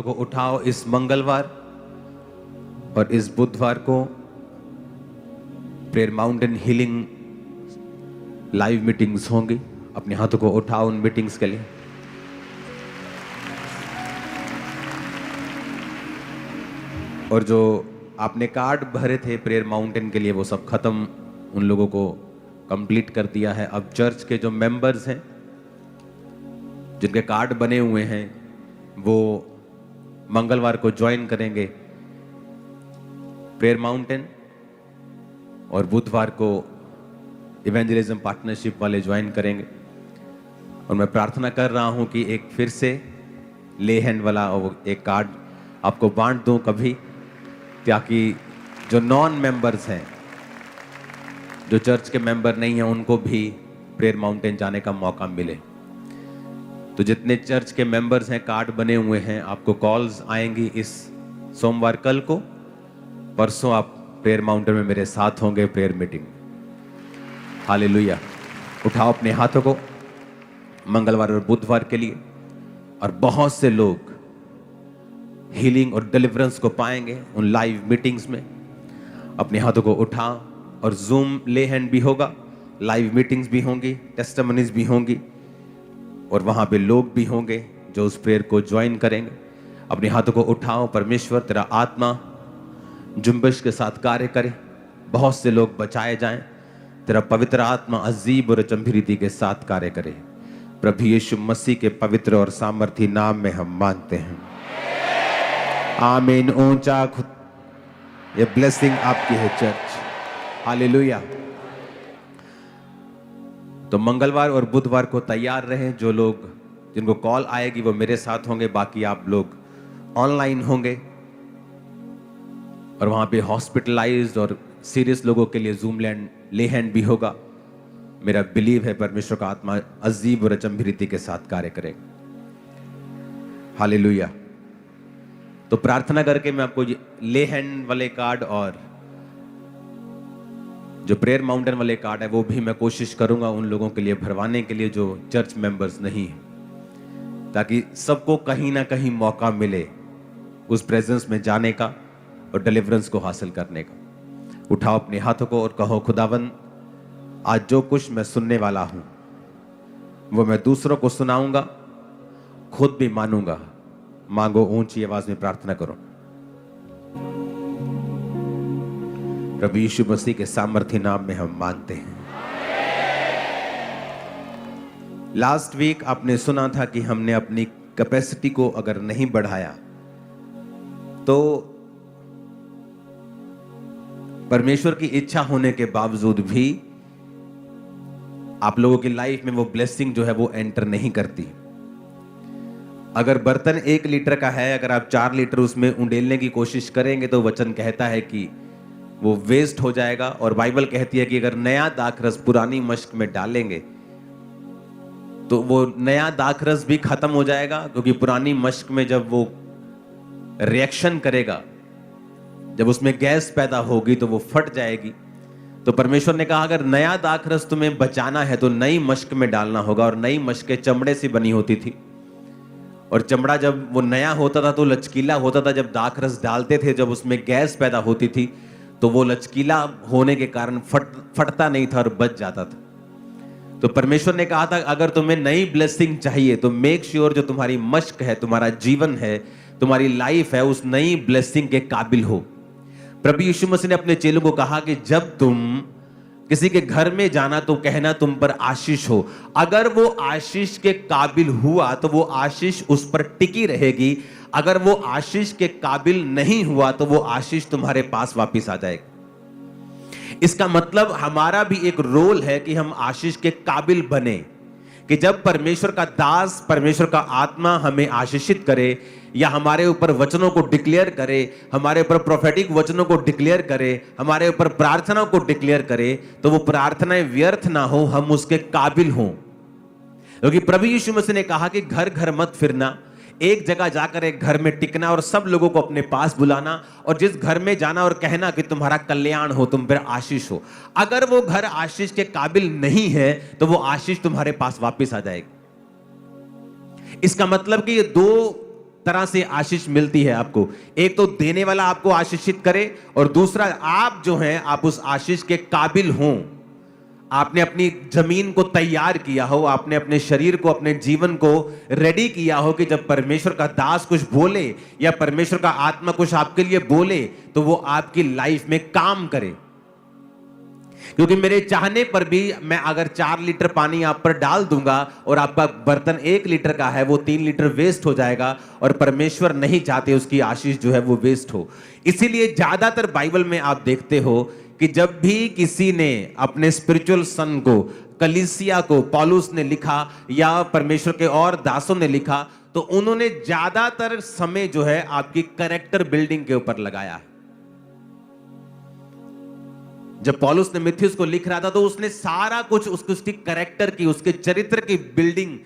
को उठाओ। इस मंगलवार और इस बुधवार को prayer mountain healing live meetings होंगी। अपने हाथों को उठाओ उन मीटिंग्स के लिए। और जो आपने कार्ड भरे थे प्रेयर माउंटेन के लिए वो सब खत्म, उन लोगों को कंप्लीट कर दिया है। अब चर्च के जो मेंबर्स हैं जिनके कार्ड बने हुए हैं वो मंगलवार को ज्वाइन करेंगे प्रेयर माउंटेन और बुधवार को इवेंजलिज्म पार्टनरशिप वाले ज्वाइन करेंगे। और मैं प्रार्थना कर रहा हूं कि एक फिर से ले हैंड वाला और एक कार्ड आपको बांट दूं कभी, ताकि जो नॉन मेंबर्स हैं, जो चर्च के मेंबर नहीं हैं, उनको भी प्रेयर माउंटेन जाने का मौका मिले। तो जितने चर्च के मेंबर्स हैं, कार्ड बने हुए हैं, आपको कॉल्स आएंगी इस सोमवार कल को। परसों आप प्रेयर माउंटेन में मेरे साथ होंगे प्रेयर मीटिंग। हालेलुया। उठाओ अपने हाथों को मंगलवार और बुधवार के लिए। और बहुत से लोग हीलिंग और डिलीवरेंस को पाएंगे उन लाइव मीटिंग्स में। अपने हाथों को उठाओ। और जूम ले हैंड भी होगा, लाइव मीटिंग्स भी होंगी, टेस्टिमनीज भी होंगी और वहां पे लोग भी होंगे जो उस प्रेयर को ज्वाइन करेंगे। अपने हाथों को उठाओ। परमेश्वर तेरा आत्मा जुम्बिश के साथ कार्य करे, बहुत से लोग बचाए जाएं। तेरा पवित्र आत्मा अजीब और अचंभी रीति के साथ कार्य करे। प्रभु यीशु मसीह के पवित्र और सामर्थी नाम में हम मांगते हैं, आमीन। ऊंचा खुद, ये ब्लेसिंग आपकी है चर्च। हालेलुया। तो मंगलवार और बुधवार को तैयार रहें। जो लोग जिनको कॉल आएगी वो मेरे साथ होंगे, बाकी आप लोग ऑनलाइन होंगे। और वहां पे हॉस्पिटलाइज्ड और सीरियस लोगों के लिए जूम लैंड ले हैंड भी होगा। मेरा बिलीव है परमेश्वर का आत्मा अजीब और अचंभी रीति के साथ कार्य करेगा। हालेलुया। तो प्रार्थना करके मैं आपको ले हैंड वाले कार्ड और जो प्रेयर माउंटेन वाले कार्ड है वो भी मैं कोशिश करूंगा उन लोगों के लिए भरवाने के लिए जो चर्च मेंबर्स नहीं हैं, ताकि सबको कहीं ना कहीं मौका मिले उस प्रेजेंस में जाने का और डिलीवरेंस को हासिल करने का। उठाओ अपने हाथों को और कहो, खुदावन आज जो कुछ मैं सुनने वाला हूं वो मैं दूसरों को सुनाऊंगा, खुद भी मानूंगा। मांगो, ऊंची आवाज में प्रार्थना करो। प्रभु यीशु मसीह के सामर्थी नाम में हम मांगते हैं। लास्ट वीक आपने सुना था कि हमने अपनी कैपेसिटी को अगर नहीं बढ़ाया तो परमेश्वर की इच्छा होने के बावजूद भी आप लोगों की लाइफ में वो ब्लेसिंग जो है वो एंटर नहीं करती। अगर बर्तन 1 लीटर का है, अगर आप 4 लीटर उसमें उंडेलने की कोशिश करेंगे तो वचन कहता है कि वो वेस्ट हो जाएगा। और बाइबल कहती है कि अगर नया दाखरस पुरानी मश्क में डालेंगे तो वो नया दाखरस भी खत्म हो जाएगा, क्योंकि पुरानी मश्क में जब वो रिएक्शन करेगा, जब उसमें गैस पैदा होगी तो वो फट जाएगी। तो परमेश्वर ने कहा अगर नया दाखरस तुम्हें बचाना है तो नई मश्क में डालना होगा। और नई मश्कें चमड़े से बनी होती थी और चमड़ा जब वो नया होता था तो लचकीला होता था। जब दाखरस डालते थे, जब उसमें गैस पैदा होती थी तो वो लचकीला होने के कारण फटता नहीं था और बच जाता था। तो परमेश्वर ने कहा था अगर तुम्हें नई ब्लेसिंग चाहिए तो मेक श्योर जो तुम्हारी मश्क है, तुम्हारा जीवन है, तुम्हारी लाइफ है, उस नई ब्लेसिंग के काबिल हो। प्रभु यीशु मसीह ने अपने चेलों को कहा कि जब तुम किसी के घर में जाना तो कहना तुम पर आशीष हो। अगर वो आशीष के काबिल हुआ तो वो आशीष उस पर टिकी रहेगी। अगर वो आशीष के काबिल नहीं हुआ तो वो आशीष तुम्हारे पास वापस आ जाएगी। इसका मतलब हमारा भी एक रोल है कि हम आशीष के काबिल बने, कि जब परमेश्वर का दास, परमेश्वर का आत्मा हमें आशीषित करे या हमारे ऊपर वचनों को डिक्लेयर करे, हमारे ऊपर प्रोफेटिक वचनों को डिक्लेयर करे, हमारे ऊपर प्रार्थनाओं को डिक्लेयर करे, तो वो प्रार्थनाएं व्यर्थ ना हो, हम उसके काबिल हों। क्योंकि प्रभु यीशु मसीह ने कहा कि घर घर मत फिरना, एक जगह जाकर एक घर में टिकना और सब लोगों को अपने पास बुलाना और जिस घर में जाना और कहना कि तुम्हारा कल्याण हो, तुम पर आशीष हो। अगर वो घर आशीष के काबिल नहीं है तो वो आशीष तुम्हारे पास वापस आ जाएगी। इसका मतलब कि ये दो तरह से आशीष मिलती है आपको। एक तो देने वाला आपको आशीषित करे, और दूसरा आप जो हैं आप उस आशीष के काबिल हों। आपने अपनी जमीन को तैयार किया हो, आपने अपने शरीर को, अपने जीवन को रेडी किया हो कि जब परमेश्वर का दास कुछ बोले या परमेश्वर का आत्मा कुछ आपके लिए बोले तो वो आपकी लाइफ में काम करे। क्योंकि मेरे चाहने पर भी मैं अगर 4 लीटर पानी आप पर डाल दूंगा और आपका बर्तन 1 लीटर का है, वो 3 लीटर वेस्ट हो जाएगा, और परमेश्वर नहीं चाहते उसकी आशीष जो है वो वेस्ट हो। इसीलिए ज्यादातर बाइबल में आप देखते हो कि जब भी किसी ने अपने स्पिरिचुअल सन को, कलीसिया को, पौलुस ने लिखा या परमेश्वर के और दासों ने लिखा, तो उन्होंने ज्यादातर समय जो है आपकी कैरेक्टर बिल्डिंग के ऊपर लगाया। जब पौलुस ने मिथियुस को लिख रहा था तो उसने सारा कुछ उसकी कैरेक्टर की, उसके चरित्र की बिल्डिंग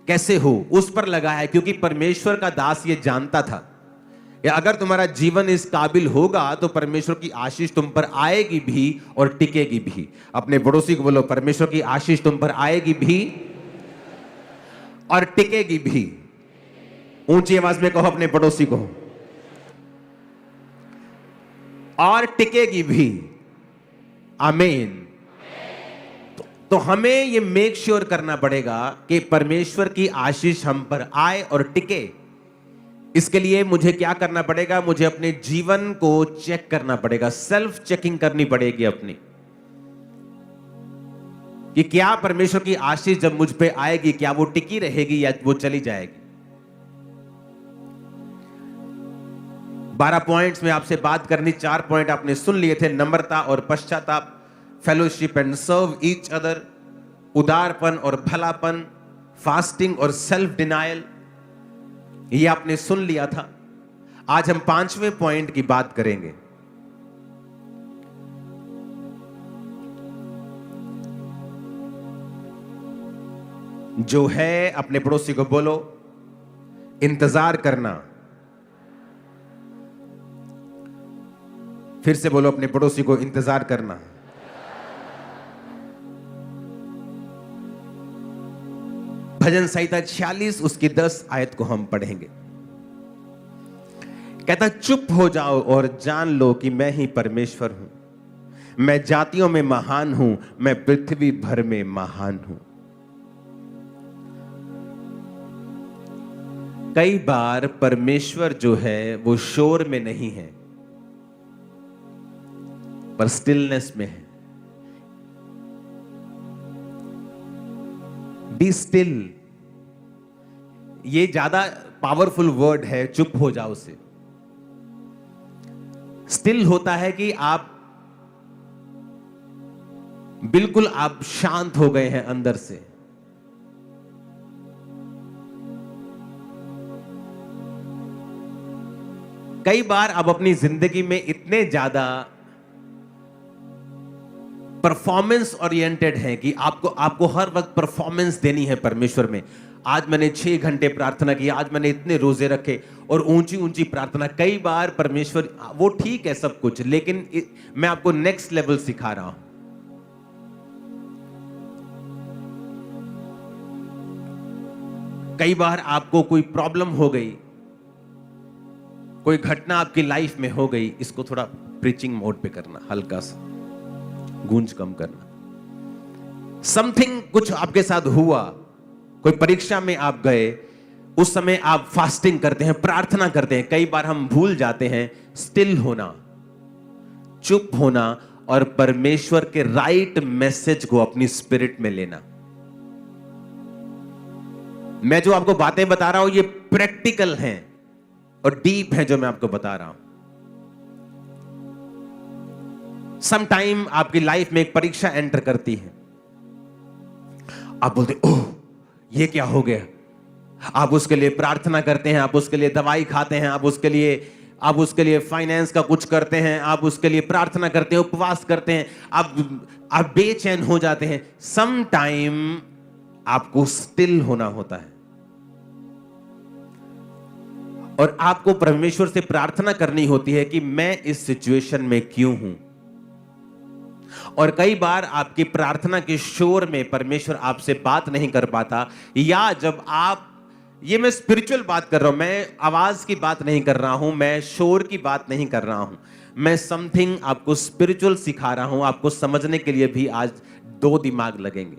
कैसे हो उस पर लगाया, क्योंकि परमेश्वर का दास ये जानता था कि अगर तुम्हारा जीवन इस काबिल होगा तो परमेश्वर की आशीष तुम पर आएगी भी और टिकेगी भी। अपने पड़ोसी को बोलो, परमेश्वर की आशीष तुम पर आएगी भी और टिकेगी भी। ऊंची आवाज में कहो अपने पड़ोसी को, और टिकेगी भी। आमीन। तो हमें ये मेक श्योर करना पड़ेगा कि परमेश्वर की आशीष हम पर आए और टिके। इसके लिए मुझे क्या करना पड़ेगा? मुझे अपने जीवन को चेक करना पड़ेगा, सेल्फ चेकिंग करनी पड़ेगी अपनी, कि क्या परमेश्वर की आशीष जब मुझ पे आएगी क्या वो टिकी रहेगी या वो चली जाएगी। 12 पॉइंट्स में आपसे बात करनी, 4 पॉइंट आपने सुन लिए थे। नम्रता और पश्चाताप, fellowship and serve each other, उदारपन और भलापन, फास्टिंग और सेल्फ डिनायल, ये आपने सुन लिया था। आज हम 5वें पॉइंट की बात करेंगे। जो है, अपने पड़ोसी को बोलो, इंतजार करना। फिर से बोलो अपने पड़ोसी को, इंतजार करना। भजन संहिता 46 उसकी 10 आयत को हम पढ़ेंगे। कहता, चुप हो जाओ और जान लो कि मैं ही परमेश्वर हूं। मैं जातियों में महान हूं, मैं पृथ्वी भर में महान हूं। कई बार परमेश्वर जो है वो शोर में नहीं है पर स्टिलनेस में है। बी स्टिल, ये ज्यादा पावरफुल वर्ड है चुप हो जाओ से। स्टिल होता है कि आप बिल्कुल आप शांत हो गए हैं अंदर से। कई बार आप अपनी जिंदगी में इतने ज्यादा परफॉर्मेंस ओरिएंटेड हैं कि आपको हर वक्त परफॉर्मेंस देनी है परमेश्वर में। आज मैंने 6 घंटे प्रार्थना की, आज मैंने इतने रोजे रखे और ऊंची ऊंची प्रार्थना। कई बार परमेश्वर, वो ठीक है सब कुछ, लेकिन मैं आपको नेक्स्ट लेवल सिखा रहा हूं। कई बार आपको कोई प्रॉब्लम हो गई, कोई घटना आपकी लाइफ में हो गई, इसको थोड़ा प्रीचिंग मोड पे करना, हल्का सा गूंज कम करना। समथिंग कुछ आपके साथ हुआ, कोई परीक्षा में आप गए, उस समय आप फास्टिंग करते हैं, प्रार्थना करते हैं। कई बार हम भूल जाते हैं स्टिल होना, चुप होना और परमेश्वर के राइट मैसेज को अपनी स्पिरिट में लेना। मैं जो आपको बातें बता रहा हूं ये प्रैक्टिकल हैं और डीप हैं जो मैं आपको बता रहा हूं। सम टाइम आपकी लाइफ में एक परीक्षा एंटर करती है, आप बोलते ओह ये क्या हो गया। आप उसके लिए प्रार्थना करते हैं, आप उसके लिए दवाई खाते हैं, आप उसके लिए फाइनेंस का कुछ करते हैं, आप उसके लिए प्रार्थना करते हैं, उपवास करते हैं, आप बेचैन हो जाते हैं। सम टाइम आपको स्टिल होना होता है और आपको परमेश्वर से प्रार्थना करनी होती है कि मैं इस सिचुएशन में क्यों हूं। और कई बार आपकी प्रार्थना के शोर में परमेश्वर आपसे बात नहीं कर पाता, या जब आप ये मैं स्पिरिचुअल बात कर रहा हूं, मैं आवाज की बात नहीं कर रहा हूं, मैं शोर की बात नहीं कर रहा हूं, मैं समथिंग आपको स्पिरिचुअल सिखा रहा हूं। आपको समझने के लिए भी आज 2 दिमाग लगेंगे।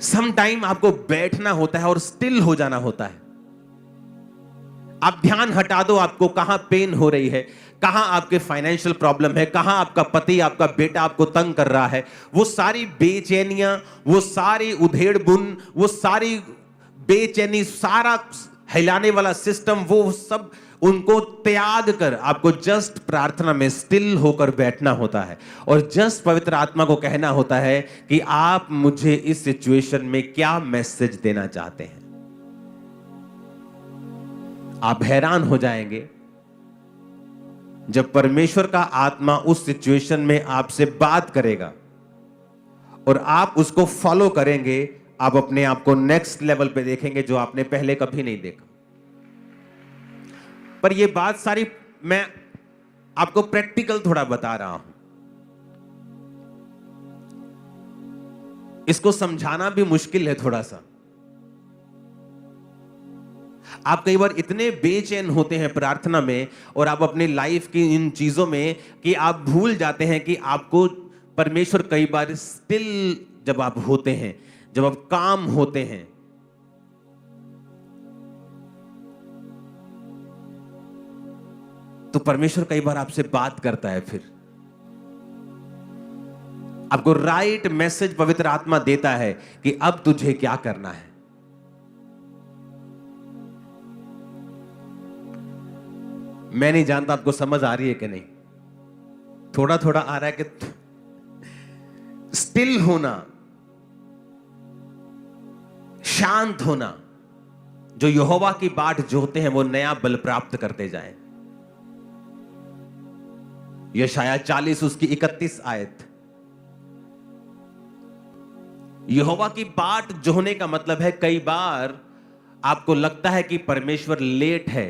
सम टाइम आपको बैठना होता है और स्टिल हो जाना होता है। आप ध्यान हटा दो, आपको कहां पेन हो रही है, कहां आपके फाइनेंशियल प्रॉब्लम है, कहां आपका पति, आपका बेटा आपको तंग कर रहा है। वो सारी बेचैनियां, वो सारी उधेड़ बुन, वो सारी बेचैनी, सारा हिलाने वाला सिस्टम, वो सब उनको त्याग कर आपको जस्ट प्रार्थना में स्टिल होकर बैठना होता है और जस्ट पवित्र आत्मा को कहना होता है कि आप मुझे इस सिचुएशन में क्या मैसेज देना चाहते हैं। आप हैरान हो जाएंगे जब परमेश्वर का आत्मा उस सिचुएशन में आपसे बात करेगा और आप उसको फॉलो करेंगे। आप अपने आप को नेक्स्ट लेवल पे देखेंगे जो आपने पहले कभी नहीं देखा। पर ये बात सारी मैं आपको प्रैक्टिकल थोड़ा बता रहा हूं, इसको समझाना भी मुश्किल है थोड़ा सा। आप कई बार इतने बेचैन होते हैं प्रार्थना में और आप अपनी लाइफ की इन चीजों में कि आप भूल जाते हैं कि आपको परमेश्वर कई बार स्टिल जब आप होते हैं, जब आप काम होते हैं, तो परमेश्वर कई बार आपसे बात करता है। फिर आपको राइट मैसेज पवित्र आत्मा देता है कि अब तुझे क्या करना है। मैं नहीं जानता आपको समझ आ रही है कि नहीं, थोड़ा थोड़ा आ रहा है कि स्टिल होना, शांत होना, जो यहोवा की बाट जोहते हैं वो नया बल प्राप्त करते जाएं। यशाया 40 उसकी 31 आयत। यहोवा की बाट जोहने का मतलब है कई बार आपको लगता है कि परमेश्वर लेट है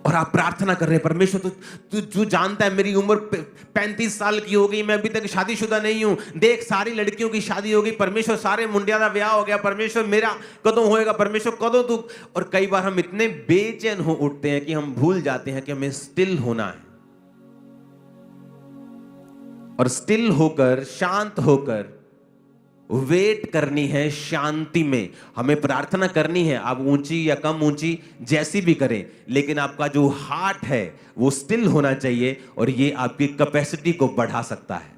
और आप प्रार्थना कर रहे हैं, परमेश्वर तू जो जानता है मेरी उम्र 35 साल की हो गई, मैं अभी तक शादीशुदा नहीं हूं, देख सारी लड़कियों की शादी हो गई, परमेश्वर सारे मुंडिया का ब्याह हो गया, परमेश्वर मेरा कदों होएगा, परमेश्वर कदों तू। और कई बार हम इतने बेचैन हो उठते हैं कि हम भूल जाते हैं कि हमें स्टिल होना है और स्टिल होकर, शांत होकर वेट करनी है। शांति में हमें प्रार्थना करनी है, आप ऊंची या कम ऊंची जैसी भी करें, लेकिन आपका जो हार्ट है वो स्टिल होना चाहिए और ये आपकी कैपेसिटी को बढ़ा सकता है।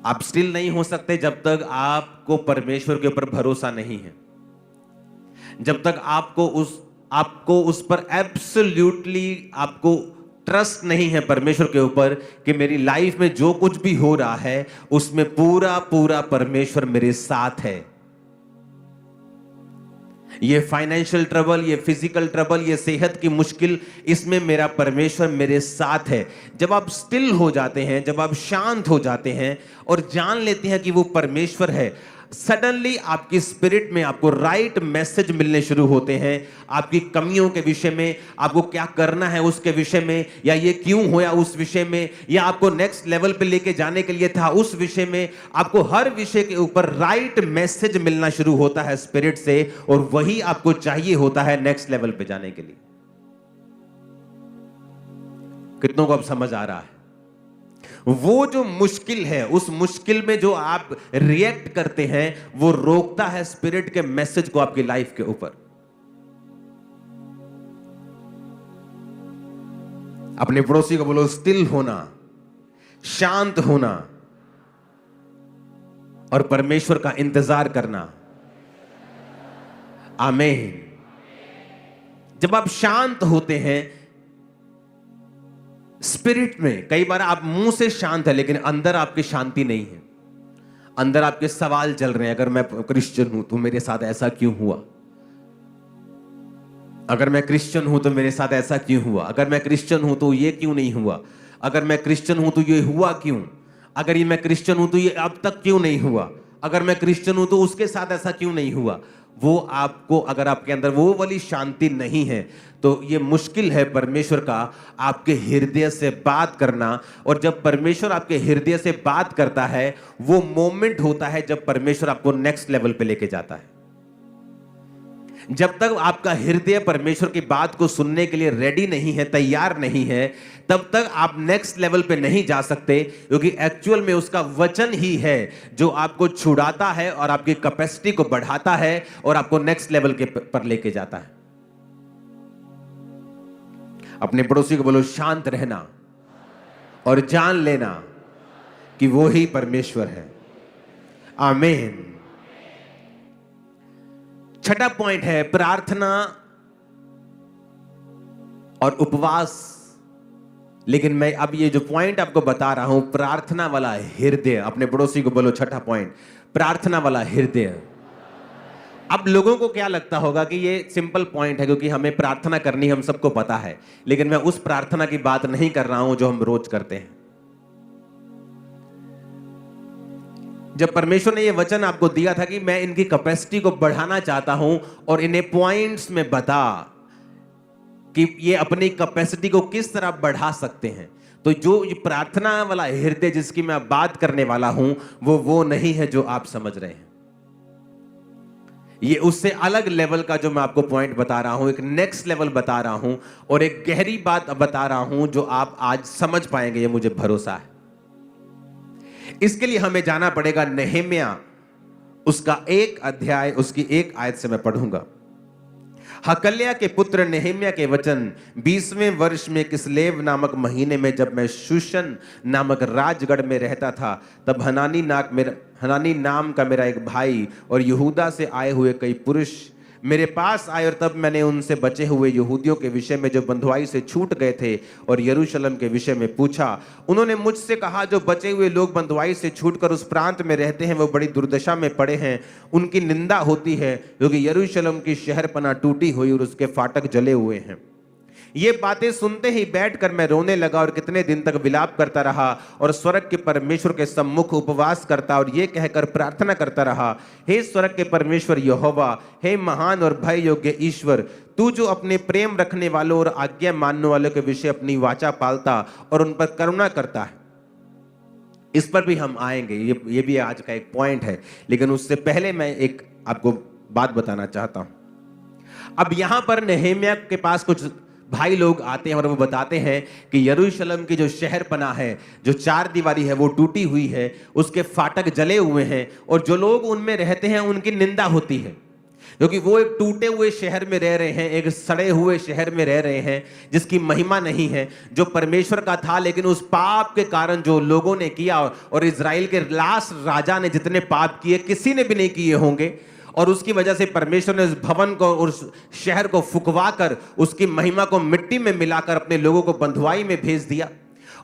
आप स्टिल नहीं हो सकते जब तक आपको परमेश्वर के ऊपर भरोसा नहीं है, जब तक आपको उस पर एब्सोल्युटली आपको ट्रस्ट नहीं है परमेश्वर के ऊपर कि मेरी लाइफ में जो कुछ भी हो रहा है उसमें पूरा पूरा परमेश्वर मेरे साथ है। ये फाइनेंशियल ट्रबल, ये फिजिकल ट्रबल, ये सेहत की मुश्किल, इसमें मेरा परमेश्वर मेरे साथ है। जब आप स्टिल हो जाते हैं, जब आप शांत हो जाते हैं और जान लेते हैं कि वो परमेश्वर है, सडनली आपकी स्पिरिट में आपको राइट मैसेज मिलने शुरू होते हैं। आपकी कमियों के विषय में, आपको क्या करना है उसके विषय में, या ये क्यों होया उस विषय में, या आपको नेक्स्ट लेवल पे लेके जाने के लिए था उस विषय में। आपको हर विषय के ऊपर राइट मैसेज मिलना शुरू होता है स्पिरिट से, और वही आपको चाहिए होता है नेक्स्ट लेवल पे जाने के लिए। कितनों को अब समझ आ रहा है? वो जो मुश्किल है, उस मुश्किल में जो आप रिएक्ट करते हैं, वो रोकता है स्पिरिट के मैसेज को आपकी लाइफ के ऊपर। अपने पड़ोसी को बोलो स्टिल होना, शांत होना और परमेश्वर का इंतजार करना। आमीन। जब आप शांत होते हैं स्पिरिट में, कई बार आप मुंह से शांत है लेकिन अंदर आपकी शांति नहीं है, अंदर आपके सवाल चल रहे हैं। अगर मैं क्रिश्चियन हूं तो मेरे साथ ऐसा क्यों हुआ, अगर मैं क्रिश्चियन हूं तो मेरे साथ ऐसा क्यों हुआ, अगर मैं क्रिश्चियन हूं तो ये क्यों नहीं हुआ, अगर मैं क्रिश्चियन हूं तो ये हुआ क्यों, अगर ये मैं क्रिश्चियन हूं तो ये अब तक क्यों नहीं हुआ, अगर मैं क्रिश्चियन हूं तो उसके साथ ऐसा क्यों नहीं हुआ। वो आपको, अगर आपके अंदर वो वाली शांति नहीं है तो ये मुश्किल है परमेश्वर का आपके हृदय से बात करना। और जब परमेश्वर आपके हृदय से बात करता है, वो मोमेंट होता है जब परमेश्वर आपको नेक्स्ट लेवल पे लेके जाता है। जब तक आपका हृदय परमेश्वर की बात को सुनने के लिए रेडी नहीं है, तैयार नहीं है, तब तक आप नेक्स्ट लेवल पे नहीं जा सकते, क्योंकि एक्चुअल में उसका वचन ही है जो आपको छुड़ाता है और आपकी कैपेसिटी को बढ़ाता है और आपको नेक्स्ट लेवल के पर लेके जाता है। अपने पड़ोसी को बोलो, शांत रहना और जान लेना कि वो ही परमेश्वर है। आमीन। छठा पॉइंट है प्रार्थना और उपवास। लेकिन मैं अब ये जो पॉइंट आपको बता रहा हूं, प्रार्थना वाला हृदय। अपने पड़ोसी को बोलो, छठा पॉइंट, प्रार्थना वाला हृदय। अब लोगों को क्या लगता होगा कि ये सिंपल पॉइंट है, क्योंकि हमें प्रार्थना करनी हम सबको पता है। लेकिन मैं उस प्रार्थना की बात नहीं कर रहा हूं जो हम रोज करते हैं। जब परमेश्वर ने ये वचन आपको दिया था कि मैं इनकी कैपेसिटी को बढ़ाना चाहता हूं और इन्हें पॉइंट्स में बता कि ये अपनी कैपेसिटी को किस तरह बढ़ा सकते हैं, तो जो ये प्रार्थना वाला हृदय जिसकी मैं बात करने वाला हूं, वो नहीं है जो आप समझ रहे हैं। ये उससे अलग लेवल का जो मैं आपको पॉइंट बता रहा हूं, एक नेक्स्ट लेवल बता रहा हूं और एक गहरी बात बता रहा हूं जो आप आज समझ पाएंगे, ये मुझे भरोसा है। इसके लिए हमें जाना पड़ेगा नहम्याह, उसका 1 अध्याय, उसकी 1 आयत से मैं पढ़ूंगा। हकल्या के पुत्र नहम्याह के वचन। 20वें वर्ष में किसलेव नामक महीने में, जब मैं शूशन नामक राजगढ़ में रहता था, तब हनानी नाम का मेरा एक भाई और यहूदा से आए हुए कई पुरुष मेरे पास आए, और तब मैंने उनसे बचे हुए यहूदियों के विषय में जो बंधुआई से छूट गए थे और यरूशलेम के विषय में पूछा। उन्होंने मुझसे कहा, जो बचे हुए लोग बंधुआई से छूटकर उस प्रांत में रहते हैं, वो बड़ी दुर्दशा में पड़े हैं। उनकी निंदा होती है, क्योंकि यरूशलेम की शहरपनाह टूटी हुई और उसके फाटक जले हुए हैं। ये बातें सुनते ही बैठकर मैं रोने लगा और कितने दिन तक विलाप करता रहा और स्वर्ग के परमेश्वर के सम्मुख उपवास करता और ये कहकर प्रार्थना करता रहा, हे स्वर्ग के परमेश्वर यहोवा, हे महान और भय योग्य ईश्वर, तू जो अपने प्रेम रखने वालों और आज्ञा मानने वालों के विषय अपनी वाचा पालता और उन पर करुणा करता है। इस पर भी हम आएंगे, ये भी आज का एक पॉइंट है, लेकिन उससे पहले मैं एक आपको बात बताना चाहता हूं। अब यहां पर नहम्याह के पास कुछ भाई लोग आते हैं और वो बताते हैं कि यरूशलेम की जो शहरपनाह है, जो 4 दीवारी है, वो टूटी हुई है, उसके फाटक जले हुए हैं और जो लोग उनमें रहते हैं उनकी निंदा होती है, क्योंकि वो एक टूटे हुए शहर में रह रहे हैं, एक सड़े हुए शहर में रह रहे हैं जिसकी महिमा नहीं है, जो परमेश्वर का था, लेकिन उस पाप के कारण जो लोगों ने किया, और इजराइल के लास्ट राजा ने जितने पाप किए किसी ने भी नहीं किए होंगे, और उसकी वजह से परमेश्वर ने उस भवन को, उस शहर को फुकवा कर उसकी महिमा को मिट्टी में मिलाकर अपने लोगों को बंधुआई में भेज दिया।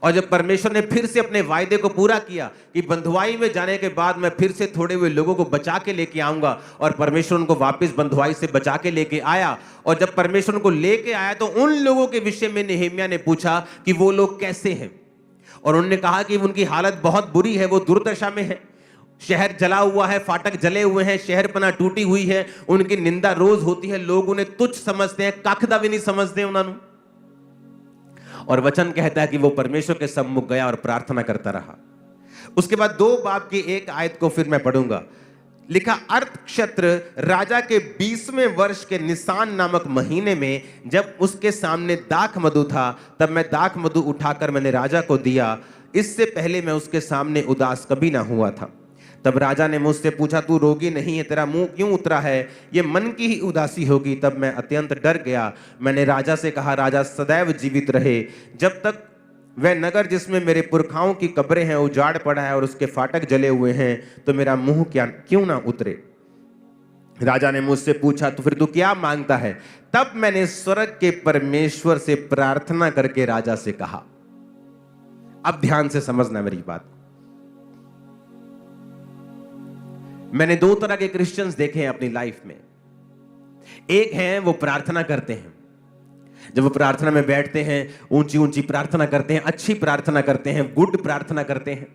और जब परमेश्वर ने फिर से अपने वायदे को पूरा किया कि बंधुआई में जाने के बाद मैं फिर से थोड़े हुए लोगों को बचा के लेके आऊंगा, और परमेश्वर उनको वापस बंधुआई से बचा के लेके आया। और जब परमेश्वर उनको लेके आया तो उन लोगों के विषय में नहम्याह ने पूछा कि वो लोग कैसे हैं, और उन्होंने कहा कि उनकी हालत बहुत बुरी है, वो दुर्दशा में है, शहर जला हुआ है, फाटक जले हुए हैं, शहरपनाह टूटी हुई है, उनकी निंदा रोज होती है, लोग उन्हें तुच्छ समझते हैं, कखदा भी नहीं समझते उन्होंने। और वचन कहता है कि वो परमेश्वर के सम्मुख गया और प्रार्थना करता रहा। उसके बाद 2 बाब की 1 आयत को फिर मैं पढ़ूंगा। लिखा, अर्थक्षेत्र राजा के 20वें वर्ष के निसान नामक महीने में, जब उसके सामने दाख मधु था, तब मैं दाख मधु उठाकर मैंने राजा को दिया। इससे पहले मैं उसके सामने उदास कभी ना हुआ था। तब राजा ने मुझसे पूछा, तू रोगी नहीं है, तेरा मुंह क्यों उतरा है? ये मन की ही उदासी होगी। तब मैं अत्यंत डर गया। मैंने राजा से कहा, राजा सदैव जीवित रहे, जब तक वह नगर जिसमें मेरे पुरखाओं की कब्रें हैं उजाड़ पड़ा है और उसके फाटक जले हुए हैं, तो मेरा मुंह क्यों ना उतरे? राजा ने मुझसे पूछा, तो फिर तू क्या मांगता है? तब मैंने स्वर्ग के परमेश्वर से प्रार्थना करके राजा से कहा। अब ध्यान से समझना मेरी बात। मैंने 2 तरह के क्रिश्चियंस देखे हैं अपनी लाइफ में। एक हैं वो प्रार्थना करते हैं, जब वो प्रार्थना में बैठते हैं ऊंची ऊंची प्रार्थना करते हैं, अच्छी प्रार्थना करते हैं, गुड प्रार्थना करते हैं।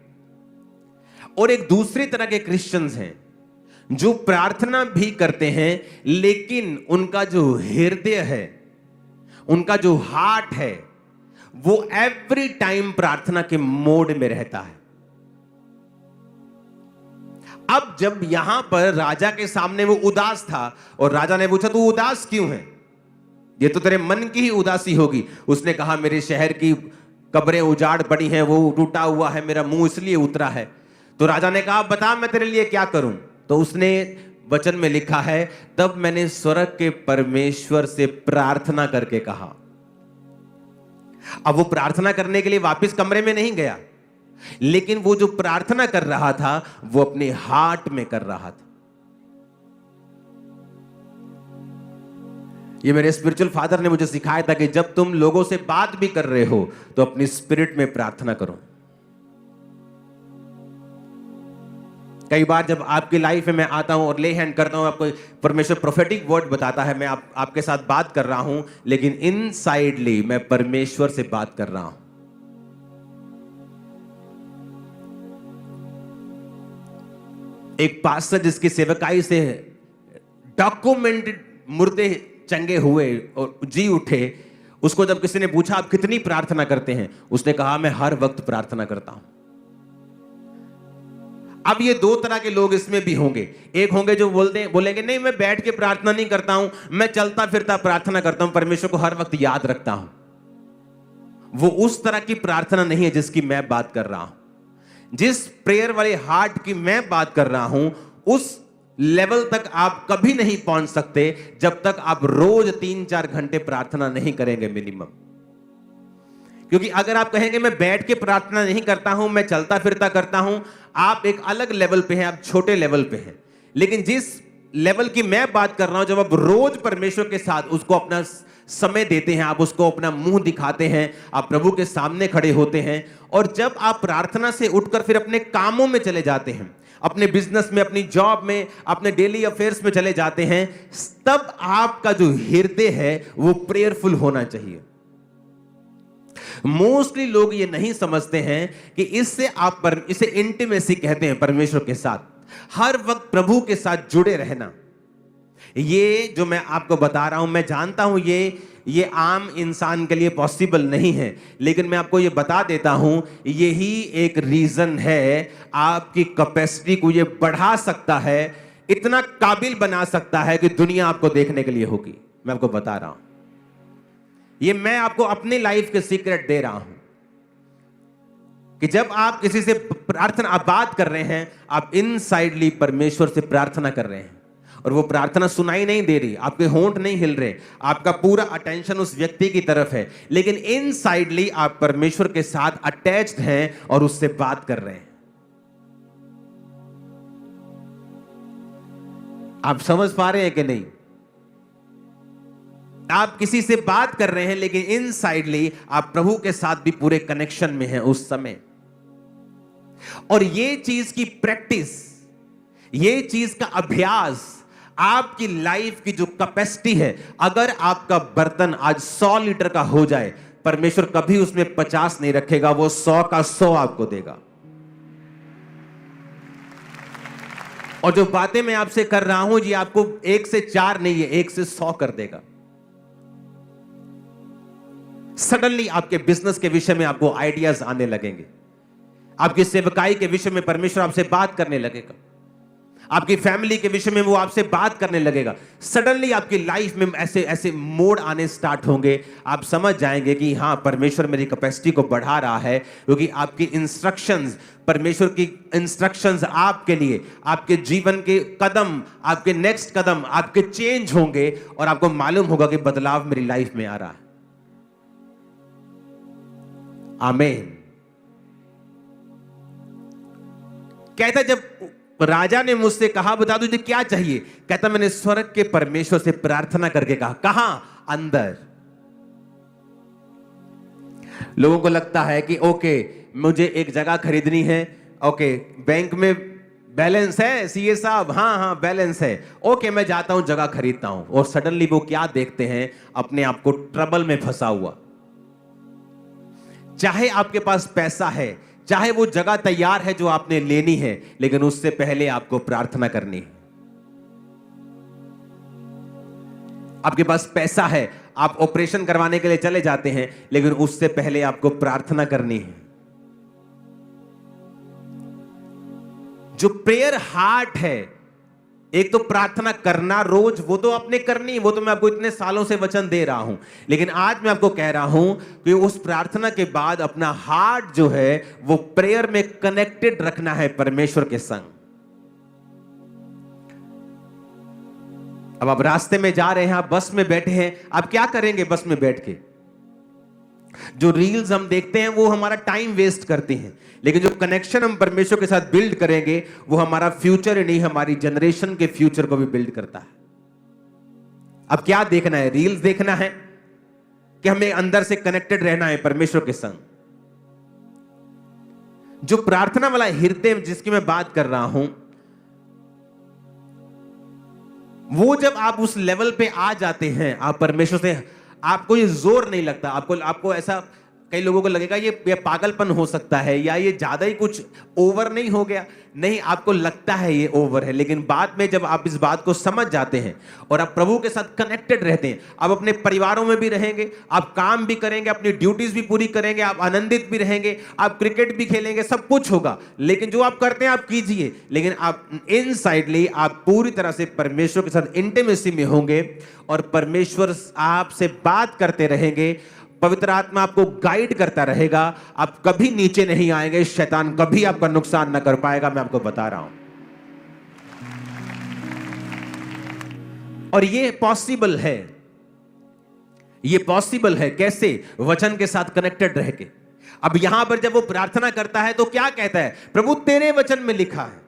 और एक दूसरी तरह के क्रिश्चियंस हैं जो प्रार्थना भी करते हैं, लेकिन उनका जो हृदय है उनका जो हार्ट है वो एवरी टाइम प्रार्थना के मोड में रहता है। अब जब यहां पर राजा के सामने वो उदास था और राजा ने पूछा तू उदास क्यों है, ये तो तेरे मन की ही उदासी होगी। उसने कहा मेरे शहर की कब्रें उजाड़ पड़ी हैं, वो टूटा हुआ है, मेरा मुंह इसलिए उतरा है। तो राजा ने कहा बता मैं तेरे लिए क्या करूं। तो उसने वचन में लिखा है तब मैंने स्वर्ग के परमेश्वर से प्रार्थना करके कहा। अब वो प्रार्थना करने के लिए वापस कमरे में नहीं गया, लेकिन वो जो प्रार्थना कर रहा था वो अपने हार्ट में कर रहा था। ये मेरे स्पिरिचुअल फादर ने मुझे सिखाया था कि जब तुम लोगों से बात भी कर रहे हो तो अपनी स्पिरिट में प्रार्थना करो। कई बार जब आपकी लाइफ में मैं आता हूं और ले हैंड करता हूं, आपको परमेश्वर प्रोफेटिक वर्ड बताता है, मैं आपके साथ बात कर रहा हूं, लेकिन इनसाइडली मैं परमेश्वर से बात कर रहा हूं। एक पास्टर जिसकी सेवकाई से डॉक्यूमेंटेड मुर्दे चंगे हुए और जी उठे, उसको जब किसी ने पूछा आप कितनी प्रार्थना करते हैं, उसने कहा मैं हर वक्त प्रार्थना करता हूं। अब ये दो तरह के लोग इसमें भी होंगे। एक होंगे जो बोलेंगे नहीं मैं बैठ के प्रार्थना नहीं करता हूं, मैं चलता फिरता प्रार्थना करता हूं, परमेश्वर को हर वक्त याद रखता हूं। वो उस तरह की प्रार्थना नहीं है जिसकी मैं बात कर रहा हूं। जिस प्रेयर वाले हार्ट की मैं बात कर रहा हूं, उस लेवल तक आप कभी नहीं पहुंच सकते जब तक आप रोज 3-4 घंटे प्रार्थना नहीं करेंगे मिनिमम। क्योंकि अगर आप कहेंगे मैं बैठ के प्रार्थना नहीं करता हूं, मैं चलता फिरता करता हूं, आप एक अलग लेवल पे हैं, आप छोटे लेवल पे हैं। लेकिन जिस लेवल की मैं बात कर रहा हूं, जब आप रोज परमेश्वर के साथ उसको अपना समय देते हैं, आप उसको अपना मुंह दिखाते हैं, आप प्रभु के सामने खड़े होते हैं, और जब आप प्रार्थना से उठकर फिर अपने कामों में चले जाते हैं, अपने बिजनेस में, अपनी जॉब में, अपने डेली अफेयर्स में चले जाते हैं, तब आपका जो हृदय है वो प्रेयरफुल होना चाहिए। मोस्टली लोग ये नहीं समझते हैं कि इससे इसे इंटीमेसी कहते हैं, परमेश्वर के साथ हर वक्त प्रभु के साथ जुड़े रहना। ये जो मैं आपको बता रहा हूं, मैं जानता हूं ये आम इंसान के लिए पॉसिबल नहीं है, लेकिन मैं आपको ये बता देता हूं, यही एक रीजन है आपकी कैपेसिटी को ये बढ़ा सकता है, इतना काबिल बना सकता है कि दुनिया आपको देखने के लिए होगी। मैं आपको बता रहा हूं, ये मैं आपको अपनी लाइफ के सीक्रेट दे रहा हूं कि जब आप किसी से प्रार्थना आप बात कर रहे हैं, आप इनसाइडली परमेश्वर से प्रार्थना कर रहे हैं, और वो प्रार्थना सुनाई नहीं दे रही, आपके होंठ नहीं हिल रहे, आपका पूरा अटेंशन उस व्यक्ति की तरफ है, लेकिन इनसाइडली आप परमेश्वर के साथ अटैच्ड हैं और उससे बात कर रहे हैं। आप समझ पा रहे हैं कि नहीं? आप किसी से बात कर रहे हैं, लेकिन इनसाइडली आप प्रभु के साथ भी पूरे कनेक्शन में हैं उस समय। और ये चीज की प्रैक्टिस, ये चीज का अभ्यास आपकी लाइफ की जो कैपेसिटी है, अगर आपका बर्तन आज 100 लीटर का हो जाए, परमेश्वर कभी उसमें 50 नहीं रखेगा, वो 100 का 100 आपको देगा। और जो बातें मैं आपसे कर रहा हूं, ये आपको 1 से 4 नहीं है, 1 से 100 कर देगा। सडनली आपके बिजनेस के विषय में आपको आइडियाज आने लगेंगे, आपकी सेवकाई के विषय में परमेश्वर आपसे बात करने लगेगा, आपकी फैमिली के विषय में वो आपसे बात करने लगेगा। सडनली आपकी लाइफ में ऐसे ऐसे मोड़ आने स्टार्ट होंगे, आप समझ जाएंगे कि हाँ, परमेश्वर मेरी कैपेसिटी को बढ़ा रहा है, क्योंकि आपकी इंस्ट्रक्शंस, परमेश्वर की इंस्ट्रक्शंस आपके लिए, आपके जीवन के कदम, आपके नेक्स्ट कदम आपके चेंज होंगे, और आपको मालूम होगा कि बदलाव मेरी लाइफ में आ रहा है। आमीन। कहता जब राजा ने मुझसे कहा बता तुझे क्या चाहिए, कहता मैंने स्वर्ग के परमेश्वर से प्रार्थना करके कहा। कहां? अंदर। लोगों को लगता है कि ओके मुझे एक जगह खरीदनी है, ओके बैंक में बैलेंस है सीए साहब, हाँ हाँ बैलेंस है, ओके मैं जाता हूं जगह खरीदता हूं, और सडनली वो क्या देखते हैं, अपने आप को ट्रबल में फंसा हुआ। चाहे आपके पास पैसा है, चाहे वो जगह तैयार है जो आपने लेनी है, लेकिन उससे पहले आपको प्रार्थना करनी है। आपके पास पैसा है, आप ऑपरेशन करवाने के लिए चले जाते हैं, लेकिन उससे पहले आपको प्रार्थना करनी है। जो प्रेयर हार्ट है, एक तो प्रार्थना करना रोज, वो तो आपने करनी, वो तो मैं आपको इतने सालों से वचन दे रहा हूं, लेकिन आज मैं आपको कह रहा हूं कि उस प्रार्थना के बाद अपना हार्ट जो है वो प्रेयर में कनेक्टेड रखना है परमेश्वर के संग। अब आप रास्ते में जा रहे हैं, आप बस में बैठे हैं, आप क्या करेंगे बस में बैठ के? जो रील्स हम देखते हैं वो हमारा टाइम वेस्ट करती हैं, लेकिन जो कनेक्शन हम परमेश्वर के साथ बिल्ड करेंगे वो हमारा फ्यूचर ही नहीं, हमारी जनरेशन के फ्यूचर को भी बिल्ड करता है। अब क्या देखना है? रील्स देखना है कि हमें अंदर से कनेक्टेड रहना है परमेश्वर के संग? जो प्रार्थना वाला हृदय जिसकी मैं बात कर रहा हूं, वो जब आप उस लेवल पे आ जाते हैं, आप परमेश्वर से, आपको ये जोर नहीं लगता। आपको ऐसा, कई लोगों को लगेगा ये पागलपन हो सकता है या ये ज्यादा ही कुछ ओवर नहीं हो गया। नहीं, आपको लगता है ये ओवर है, लेकिन बाद में जब आप इस बात को समझ जाते हैं और आप प्रभु के साथ कनेक्टेड रहते हैं, आप अपने परिवारों में भी रहेंगे, आप काम भी करेंगे, अपनी ड्यूटीज भी पूरी करेंगे, आप आनंदित भी रहेंगे, आप क्रिकेट भी खेलेंगे, सब कुछ होगा, लेकिन जो आप करते हैं आप कीजिए, लेकिन आप इनसाइडली आप पूरी तरह से परमेश्वर के साथ इंटीमेसी में होंगे और परमेश्वर आपसे बात करते रहेंगे, पवित्र आत्मा आपको गाइड करता रहेगा, आप कभी नीचे नहीं आएंगे, शैतान कभी आपका नुकसान ना कर पाएगा, मैं आपको बता रहा हूं। और ये पॉसिबल है, ये पॉसिबल है कैसे? वचन के साथ कनेक्टेड रह के। अब यहां पर जब वो प्रार्थना करता है तो क्या कहता है? प्रभु तेरे वचन में लिखा है,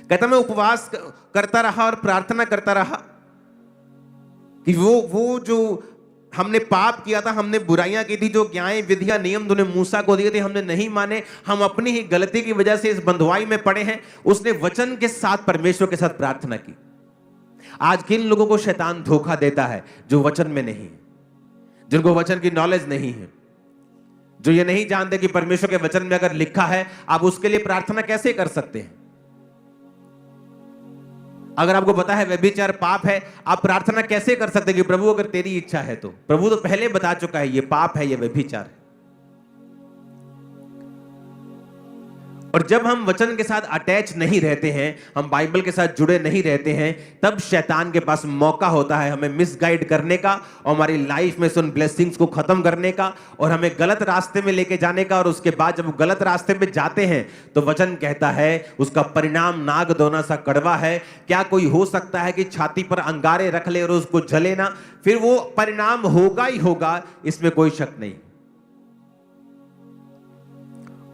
कहता मैं उपवास करता रहा और प्रार्थना करता रहा कि वो जो हमने पाप किया था, हमने बुराइयां की थी, जो ज्ञान विधियां नियम तूने मूसा को दिए थे हमने नहीं माने, हम अपनी ही गलती की वजह से इस बंधुआई में पड़े हैं। उसने वचन के साथ परमेश्वर के साथ प्रार्थना की। आज किन लोगों को शैतान धोखा देता है? जो वचन में नहीं है, जिनको वचन की नॉलेज नहीं है, जो ये नहीं जानते कि परमेश्वर के वचन में अगर लिखा है आप उसके लिए प्रार्थना कैसे कर सकते हैं। अगर आपको पता है व्यभिचार पाप है, आप प्रार्थना कैसे कर सकते हैं कि प्रभु अगर तेरी इच्छा है तो? प्रभु तो पहले बता चुका है ये पाप है, ये व्यभिचार है। और जब हम वचन के साथ अटैच नहीं रहते हैं, हम बाइबल के साथ जुड़े नहीं रहते हैं, तब शैतान के पास मौका होता है हमें मिसगाइड करने का और हमारी लाइफ में से उन ब्लेसिंग्स को खत्म करने का और हमें गलत रास्ते में लेके जाने का। और उसके बाद जब गलत रास्ते में जाते हैं तो वचन कहता है उसका परिणाम नाग दोना सा कड़वा है। क्या कोई हो सकता है कि छाती पर अंगारे रख ले और उसको जले ना? फिर वो परिणाम होगा ही होगा, इसमें कोई शक नहीं।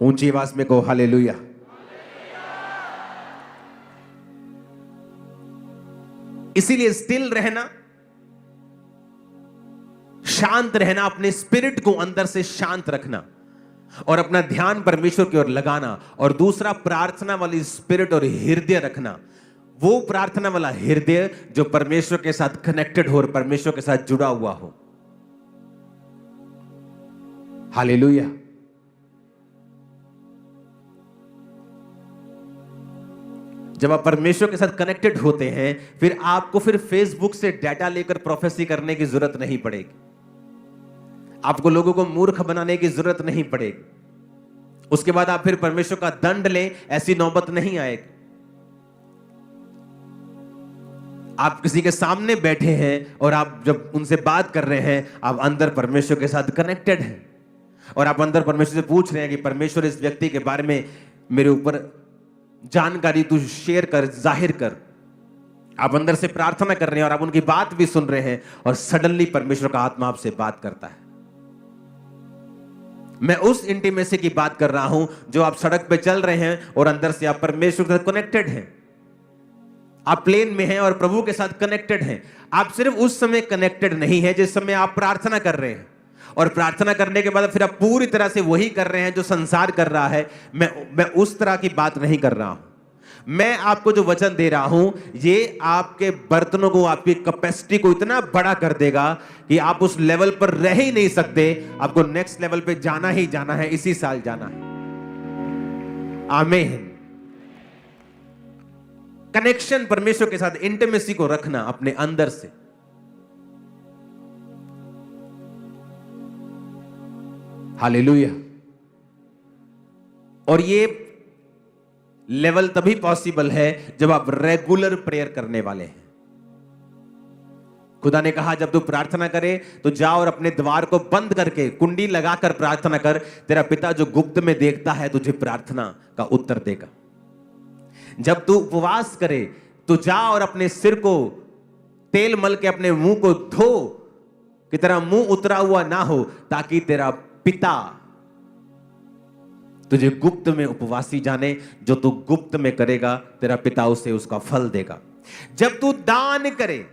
ऊंची आवाज में कहो हालेलुया। इसीलिए स्टिल रहना, शांत रहना, अपने स्पिरिट को अंदर से शांत रखना और अपना ध्यान परमेश्वर की ओर लगाना। और दूसरा, प्रार्थना वाली स्पिरिट और हृदय रखना। वो प्रार्थना वाला हृदय जो परमेश्वर के साथ कनेक्टेड हो और परमेश्वर के साथ जुड़ा हुआ हो। हालेलुया। जब आप परमेश्वर के साथ कनेक्टेड होते हैं, फिर आपको फेसबुक से डाटा लेकर प्रोफेसी करने की जरूरत नहीं पड़ेगी, आपको लोगों को मूर्ख बनाने की जरूरत नहीं पड़ेगी। उसके बाद आप फिर परमेश्वर का दंड लें, ऐसी नौबत नहीं आएगी। आप किसी के सामने बैठे हैं और आप जब उनसे बात कर रहे हैं, आप अंदर परमेश्वर के साथ कनेक्टेड हैं और आप अंदर परमेश्वर से पूछ रहे हैं कि परमेश्वर इस व्यक्ति के बारे में मेरे ऊपर जानकारी तू शेयर कर, जाहिर कर। आप अंदर से प्रार्थना कर रहे हैं और आप उनकी बात भी सुन रहे हैं और सडनली परमेश्वर का आत्मा आपसे बात करता है। मैं उस इंटीमेसी की बात कर रहा हूं जो आप सड़क पे चल रहे हैं और अंदर से आप परमेश्वर के साथ कनेक्टेड हैं। आप प्लेन में हैं और प्रभु के साथ कनेक्टेड हैं। आप सिर्फ उस समय कनेक्टेड नहीं है जिस समय आप प्रार्थना कर रहे हैं, और प्रार्थना करने के बाद फिर आप पूरी तरह से वही कर रहे हैं जो संसार कर रहा है। मैं उस तरह की बात नहीं कर रहा हूं। मैं आपको जो वचन दे रहा हूं, ये आपके बर्तनों को, आपकी कैपेसिटी को इतना बड़ा कर देगा कि आप उस लेवल पर रह ही नहीं सकते। आपको नेक्स्ट लेवल पे जाना ही जाना है, इसी साल जाना है। आमीन। कनेक्शन परमेश्वर के साथ, इंटीमेसी को रखना अपने अंदर से। हालेलुया। और ये लेवल तभी पॉसिबल है जब आप रेगुलर प्रेयर करने वाले हैं। खुदा ने कहा जब तू प्रार्थना करे तो जा और अपने द्वार को बंद करके कुंडी लगाकर प्रार्थना कर, तेरा पिता जो गुप्त में देखता है तुझे प्रार्थना का उत्तर देगा। जब तू उपवास करे तो जा और अपने सिर को तेल मल के अपने मुंह को धो कि तेरा मुंह उतरा हुआ ना हो, ताकि तेरा पिता तुझे गुप्त में उपवासी जाने। जो तू गुप्त में करेगा तेरा पिता उसे उसका फल देगा। जब तू दान करे,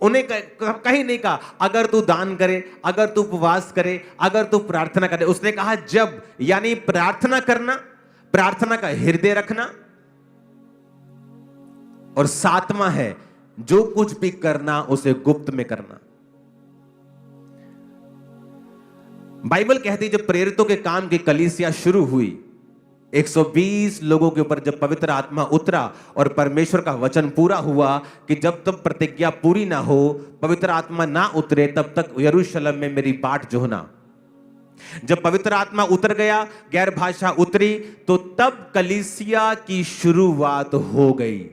उन्हें कहीं नहीं कहा अगर तू दान करे, अगर तू उपवास करे, अगर तू प्रार्थना करे। उसने कहा जब, यानी प्रार्थना करना, प्रार्थना का हृदय रखना। और सातवां है जो कुछ भी करना उसे गुप्त में करना। बाइबल कहती है जब प्रेरितों के काम की कलीसिया शुरू हुई, 120 लोगों के ऊपर जब पवित्र आत्मा उतरा और परमेश्वर का वचन पूरा हुआ कि जब तक प्रतिज्ञा पूरी ना हो, पवित्र आत्मा ना उतरे, तब तक यरूशलेम में मेरी बाट जोहना। जब पवित्र आत्मा उतर गया, गैर भाषा उतरी, तो तब कलीसिया की शुरुआत हो गई।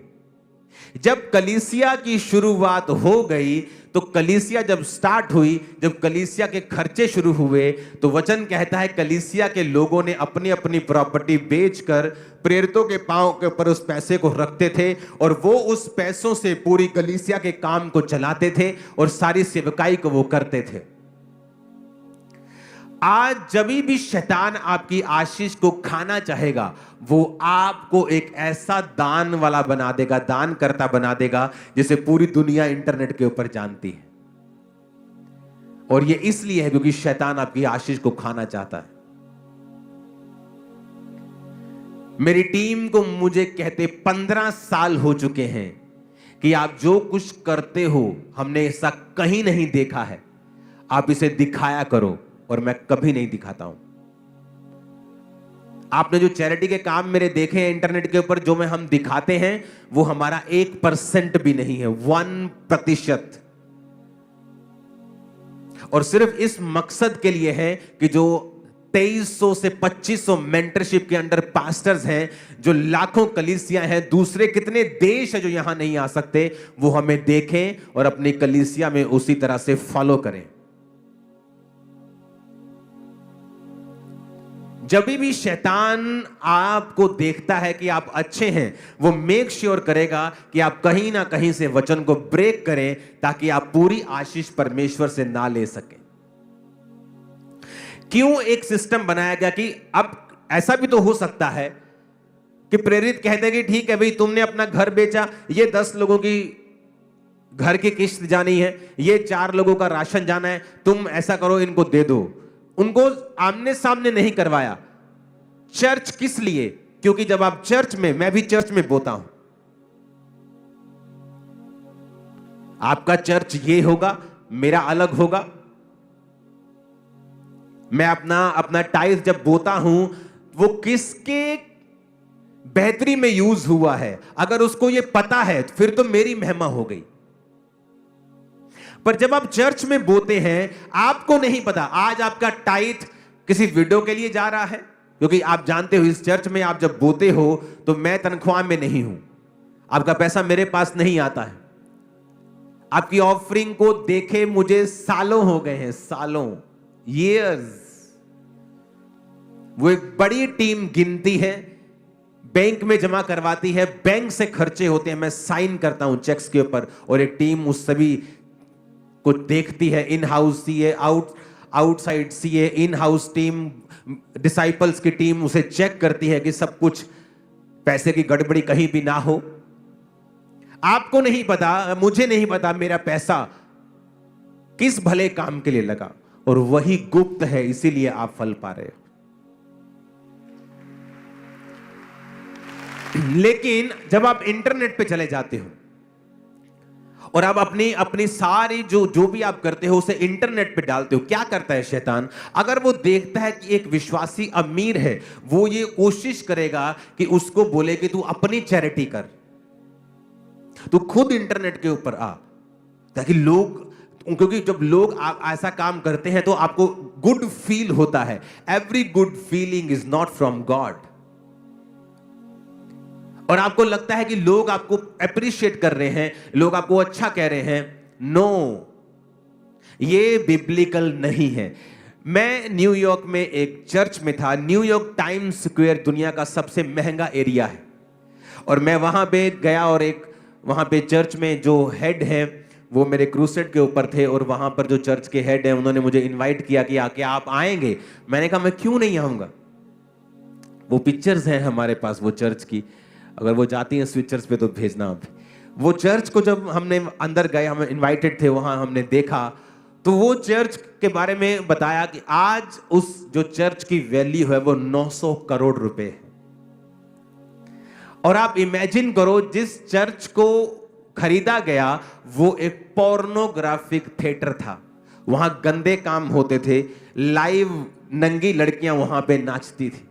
जब कलीसिया की शुरुआत हो गई तो कलीसिया जब स्टार्ट हुई, जब कलीसिया के खर्चे शुरू हुए, तो वचन कहता है कलीसिया के लोगों ने अपनी अपनी प्रॉपर्टी बेचकर प्रेरितों के पांव के ऊपर उस पैसे को रखते थे और वो उस पैसों से पूरी कलीसिया के काम को चलाते थे और सारी सेवकाई को वो करते थे। आज जब भी शैतान आपकी आशीष को खाना चाहेगा, वो आपको एक ऐसा दान वाला बना देगा, दान करता बना देगा, जिसे पूरी दुनिया इंटरनेट के ऊपर जानती है। और ये इसलिए है क्योंकि शैतान आपकी आशीष को खाना चाहता है। मेरी टीम को मुझे कहते 15 साल हो चुके हैं कि आप जो कुछ करते हो हमने ऐसा कहीं नहीं देखा है, आप इसे दिखाया करो। और मैं कभी नहीं दिखाता हूं। आपने जो चैरिटी के काम मेरे देखे हैं इंटरनेट के ऊपर, जो हम दिखाते हैं, वो हमारा 1% भी नहीं है, 1%। और सिर्फ इस मकसद के लिए है कि जो 2300 से 2500 मेंटरशिप के अंडर पास्टर्स हैं, जो लाखों कलीसिया हैं, दूसरे कितने देश है जो यहां नहीं आ सकते, वो हमें देखें और अपनी कलीसिया में उसी तरह से फॉलो करें। जब भी शैतान आपको देखता है कि आप अच्छे हैं, वो मेक श्योर करेगा कि आप कहीं ना कहीं से वचन को ब्रेक करें, ताकि आप पूरी आशीष परमेश्वर से ना ले सकें। क्यों एक सिस्टम बनाया गया कि अब ऐसा भी तो हो सकता है कि प्रेरित कहते हैं कि ठीक है भाई, तुमने अपना घर बेचा, ये 10 लोगों की घर की किस्त जानी है, ये 4 लोगों का राशन जाना है, तुम ऐसा करो, इनको दे दो। उनको आमने सामने नहीं करवाया। चर्च किस लिए? क्योंकि जब आप चर्च में, मैं भी चर्च में बोता हूं, आपका चर्च ये होगा, मेरा अलग होगा। मैं अपना टाइल्स जब बोता हूं, वो किसके बेहतरी में यूज हुआ है, अगर उसको ये पता है फिर तो मेरी महिमा हो गई। पर जब आप चर्च में बोते हैं, आपको नहीं पता आज आपका टाइट किसी वीडियो के लिए जा रहा है, क्योंकि आप जानते हो इस चर्च में आप जब बोते हो तो मैं तनख्वाह में नहीं हूं, आपका पैसा मेरे पास नहीं आता है। आपकी ऑफरिंग को देखे मुझे सालों हो गए हैं, सालों, ईयर्स। वो एक बड़ी टीम गिनती है, बैंक में जमा करवाती है, बैंक से खर्चे होते हैं, मैं साइन करता हूं चेक्स के ऊपर, और एक टीम उस सभी को देखती है। In house CA, outside CA, in house team, disciples की टीम उसे चेक करती है कि सब कुछ, पैसे की गड़बड़ी कहीं भी ना हो। आपको नहीं पता, मुझे नहीं पता मेरा पैसा किस भले काम के लिए लगा, और वही गुप्त है, इसीलिए आप फल पा रहे हो। लेकिन जब आप इंटरनेट पे चले जाते हो और आप अपनी सारी जो भी आप करते हो उसे इंटरनेट पे डालते हो, क्या करता है शैतान? अगर वो देखता है कि एक विश्वासी अमीर है, वो ये कोशिश करेगा कि उसको बोले कि तू अपनी चैरिटी कर, तू खुद इंटरनेट के ऊपर आ, ताकि लोग क्योंकि जब लोग ऐसा काम करते हैं तो आपको गुड फील होता है। Every good feeling is not from God. और आपको लगता है कि लोग आपको अप्रिशिएट कर रहे हैं, लोग आपको अच्छा कह रहे हैं। नो, ये बिब्लिकल नहीं है। मैं न्यूयॉर्क में एक चर्च में था। न्यूयॉर्क टाइम्स स्क्वायर दुनिया का सबसे महंगा एरिया है, और मैं वहां पे गया और एक वहां पे चर्च में जो हेड है वो मेरे क्रूसेड के ऊपर थे, और वहां पर जो चर्च के हेड है उन्होंने मुझे इनवाइट किया कि आके आप आएंगे। मैंने कहा मैं क्यों नहीं आऊंगा। वो पिक्चर्स हैं हमारे पास वो चर्च की, अगर वो जाती हैं स्विचर्स पे तो भेजना आप। वो चर्च को जब हमने अंदर गए, हम इनवाइटेड थे, वहां हमने देखा तो वो चर्च के बारे में बताया कि आज उस जो चर्च की वैल्यू है वो 900 करोड़ रुपए है। और आप इमेजिन करो, जिस चर्च को खरीदा गया वो एक पोर्नोग्राफिक थिएटर था। वहां गंदे काम होते थे, लाइव नंगी लड़कियां वहां पे नाचती थी।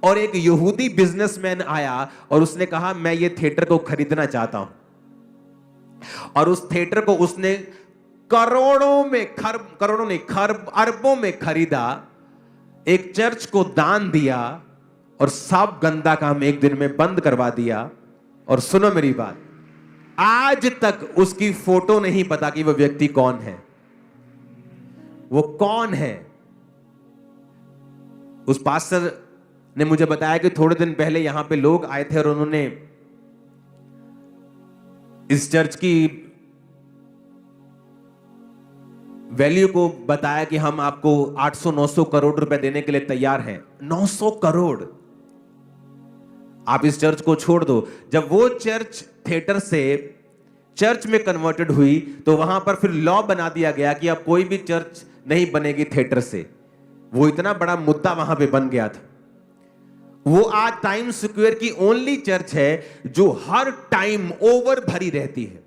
और एक यहूदी बिजनेसमैन आया और उसने कहा मैं ये थिएटर को खरीदना चाहता हूं। और उस थिएटर को उसने करोड़ों नहीं खरब अरबों में खरीदा, एक चर्च को दान दिया, और सब गंदा काम एक दिन में बंद करवा दिया। और सुनो मेरी बात, आज तक उसकी फोटो नहीं पता कि वो व्यक्ति कौन है, वो कौन है। उस पास्टर ने मुझे बताया कि थोड़े दिन पहले यहां पे लोग आए थे और उन्होंने इस चर्च की वैल्यू को बताया कि हम आपको 800-900 करोड़ रुपए देने के लिए तैयार हैं। 900 करोड़, आप इस चर्च को छोड़ दो। जब वो चर्च थिएटर से चर्च में कन्वर्टेड हुई तो वहां पर फिर लॉ बना दिया गया कि अब कोई भी चर्च नहीं बनेगी थिएटर से। वो इतना बड़ा मुद्दा वहां पे बन गया था। वो आज टाइम्स स्क्वायर की ओनली चर्च है जो हर टाइम ओवर भरी रहती है,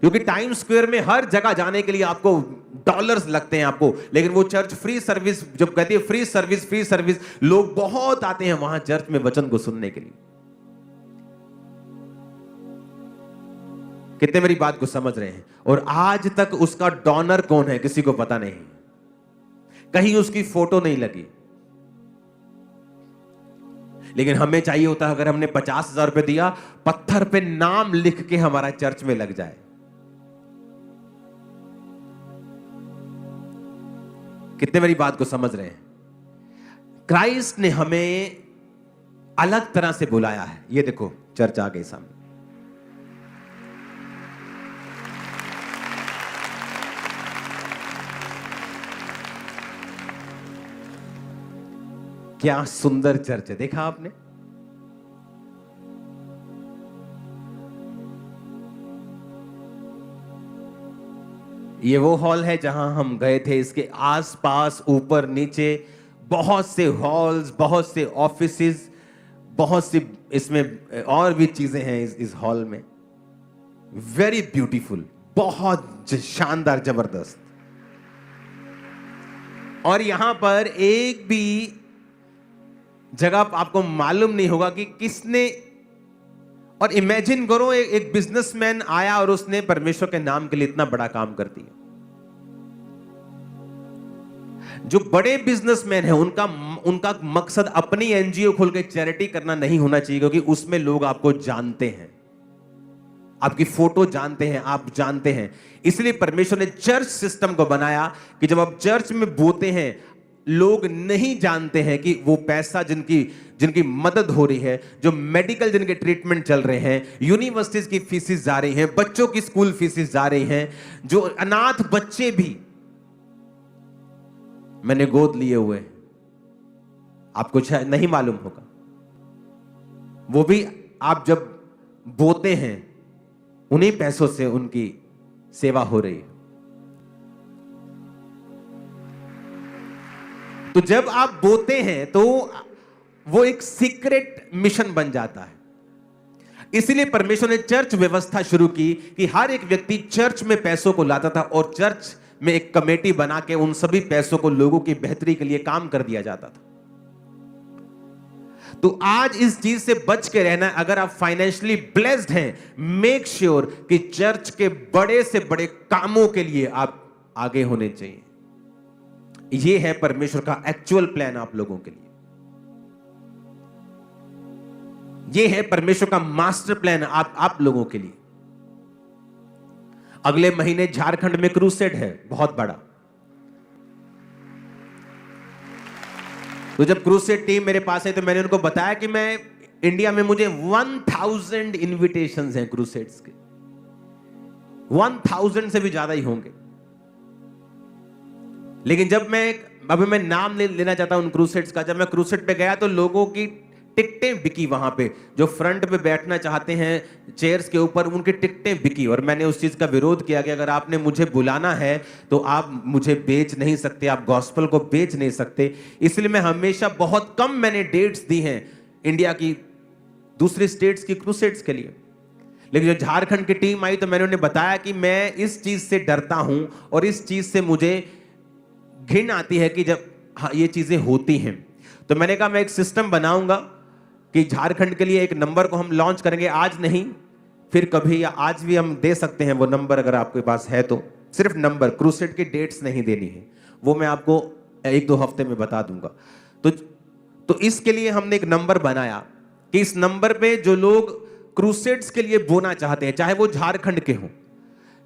क्योंकि टाइम्स स्क्वायर में हर जगह जाने के लिए आपको डॉलर्स लगते हैं आपको, लेकिन वो चर्च फ्री सर्विस, जब कहती है फ्री सर्विस, लोग बहुत आते हैं वहां चर्च में वचन को सुनने के लिए। कितने मेरी बात को समझ रहे हैं? और आज तक उसका डोनर कौन है किसी को पता नहीं, कहीं उसकी फोटो नहीं लगी। लेकिन हमें चाहिए होता है अगर हमने 50,000 रुपए दिया, पत्थर पे नाम लिख के हमारा चर्च में लग जाए। कितने मेरी बात को समझ रहे हैं? क्राइस्ट ने हमें अलग तरह से बुलाया है। ये देखो चर्च आ गई सामने। क्या सुंदर चर्च है, देखा आपने? ये वो हॉल है जहां हम गए थे। इसके आसपास ऊपर नीचे बहुत से हॉल्स, बहुत से ऑफिसेस, बहुत सी इसमें और भी चीजें हैं इस हॉल में। वेरी ब्यूटीफुल, बहुत शानदार, जबरदस्त। और यहां पर एक भी जगह आपको मालूम नहीं होगा कि किसने। और इमेजिन करो, एक बिजनेसमैन आया और उसने परमेश्वर के नाम के लिए इतना बड़ा काम कर दिया। जो बड़े बिजनेसमैन हैं उनका मकसद अपनी एनजीओ खोल के चैरिटी करना नहीं होना चाहिए, क्योंकि उसमें लोग आपको जानते हैं, आपकी फोटो जानते हैं, आप जानते हैं। इसलिए परमेश्वर ने चर्च सिस्टम को बनाया कि जब आप चर्च में बोते हैं, लोग नहीं जानते हैं कि वो पैसा जिनकी मदद हो रही है, जो मेडिकल जिनके ट्रीटमेंट चल रहे हैं, यूनिवर्सिटीज की फीसेस जा रही हैं, बच्चों की स्कूल फीसेस जा रही हैं, जो अनाथ बच्चे भी मैंने गोद लिए हुए, आपको शायद नहीं मालूम होगा, वो भी आप जब बोते हैं उन्हीं पैसों से उनकी सेवा हो रही है। तो जब आप बोते हैं तो वो एक सीक्रेट मिशन बन जाता है। इसलिए परमेश्वर ने चर्च व्यवस्था शुरू की कि हर एक व्यक्ति चर्च में पैसों को लाता था और चर्च में एक कमेटी बना के उन सभी पैसों को लोगों की बेहतरी के लिए काम कर दिया जाता था। तो आज इस चीज से बच के रहना है। अगर आप फाइनेंशियली ब्लेस्ड हैं, मेक श्योर कि चर्च के बड़े से बड़े कामों के लिए आप आगे होने चाहिए। यह है परमेश्वर का एक्चुअल प्लान आप लोगों के लिए। यह है परमेश्वर का मास्टर प्लान आप लोगों के लिए। अगले महीने झारखंड में क्रूसेड है, बहुत बड़ा। तो जब क्रूसेड टीम मेरे पास है तो मैंने उनको बताया कि मैं इंडिया में मुझे 1000 इनविटेशंस हैं क्रूसेड्स के, 1000 से भी ज्यादा ही होंगे। लेकिन जब मैं नाम लेना चाहता हूं उन क्रूसेड्स का, जब मैं क्रूसेड पे गया तो लोगों की टिकटें बिकी। वहां पे जो फ्रंट पे बैठना चाहते हैं चेयर्स के ऊपर, उनकी टिकटें बिकी। और मैंने उस चीज का विरोध किया कि अगर आपने मुझे बुलाना है तो आप मुझे बेच नहीं सकते, आप गॉस्पेल को बेच नहीं सकते। इसलिए मैं हमेशा बहुत कम मैंने डेट्स दी हैं इंडिया की दूसरी स्टेट्स की क्रूसेड्स के लिए। लेकिन जब झारखंड की टीम आई तो मैंने उन्हें बताया कि मैं इस चीज से डरता हूं और इस चीज से मुझे घिन आती है कि जब ये चीजें होती हैं। तो मैंने कहा मैं एक सिस्टम बनाऊंगा कि झारखंड के लिए एक नंबर को हम लॉन्च करेंगे, आज नहीं फिर कभी, या आज भी हम दे सकते हैं वो नंबर अगर आपके पास है तो। सिर्फ नंबर, क्रूसेड की डेट्स नहीं देनी है, वो मैं आपको 1-2 हफ्ते में बता दूंगा। तो इसके लिए हमने एक नंबर बनाया कि इस नंबर पे जो लोग क्रूसेड्स के लिए बोना चाहते हैं, चाहे वो झारखंड के हों,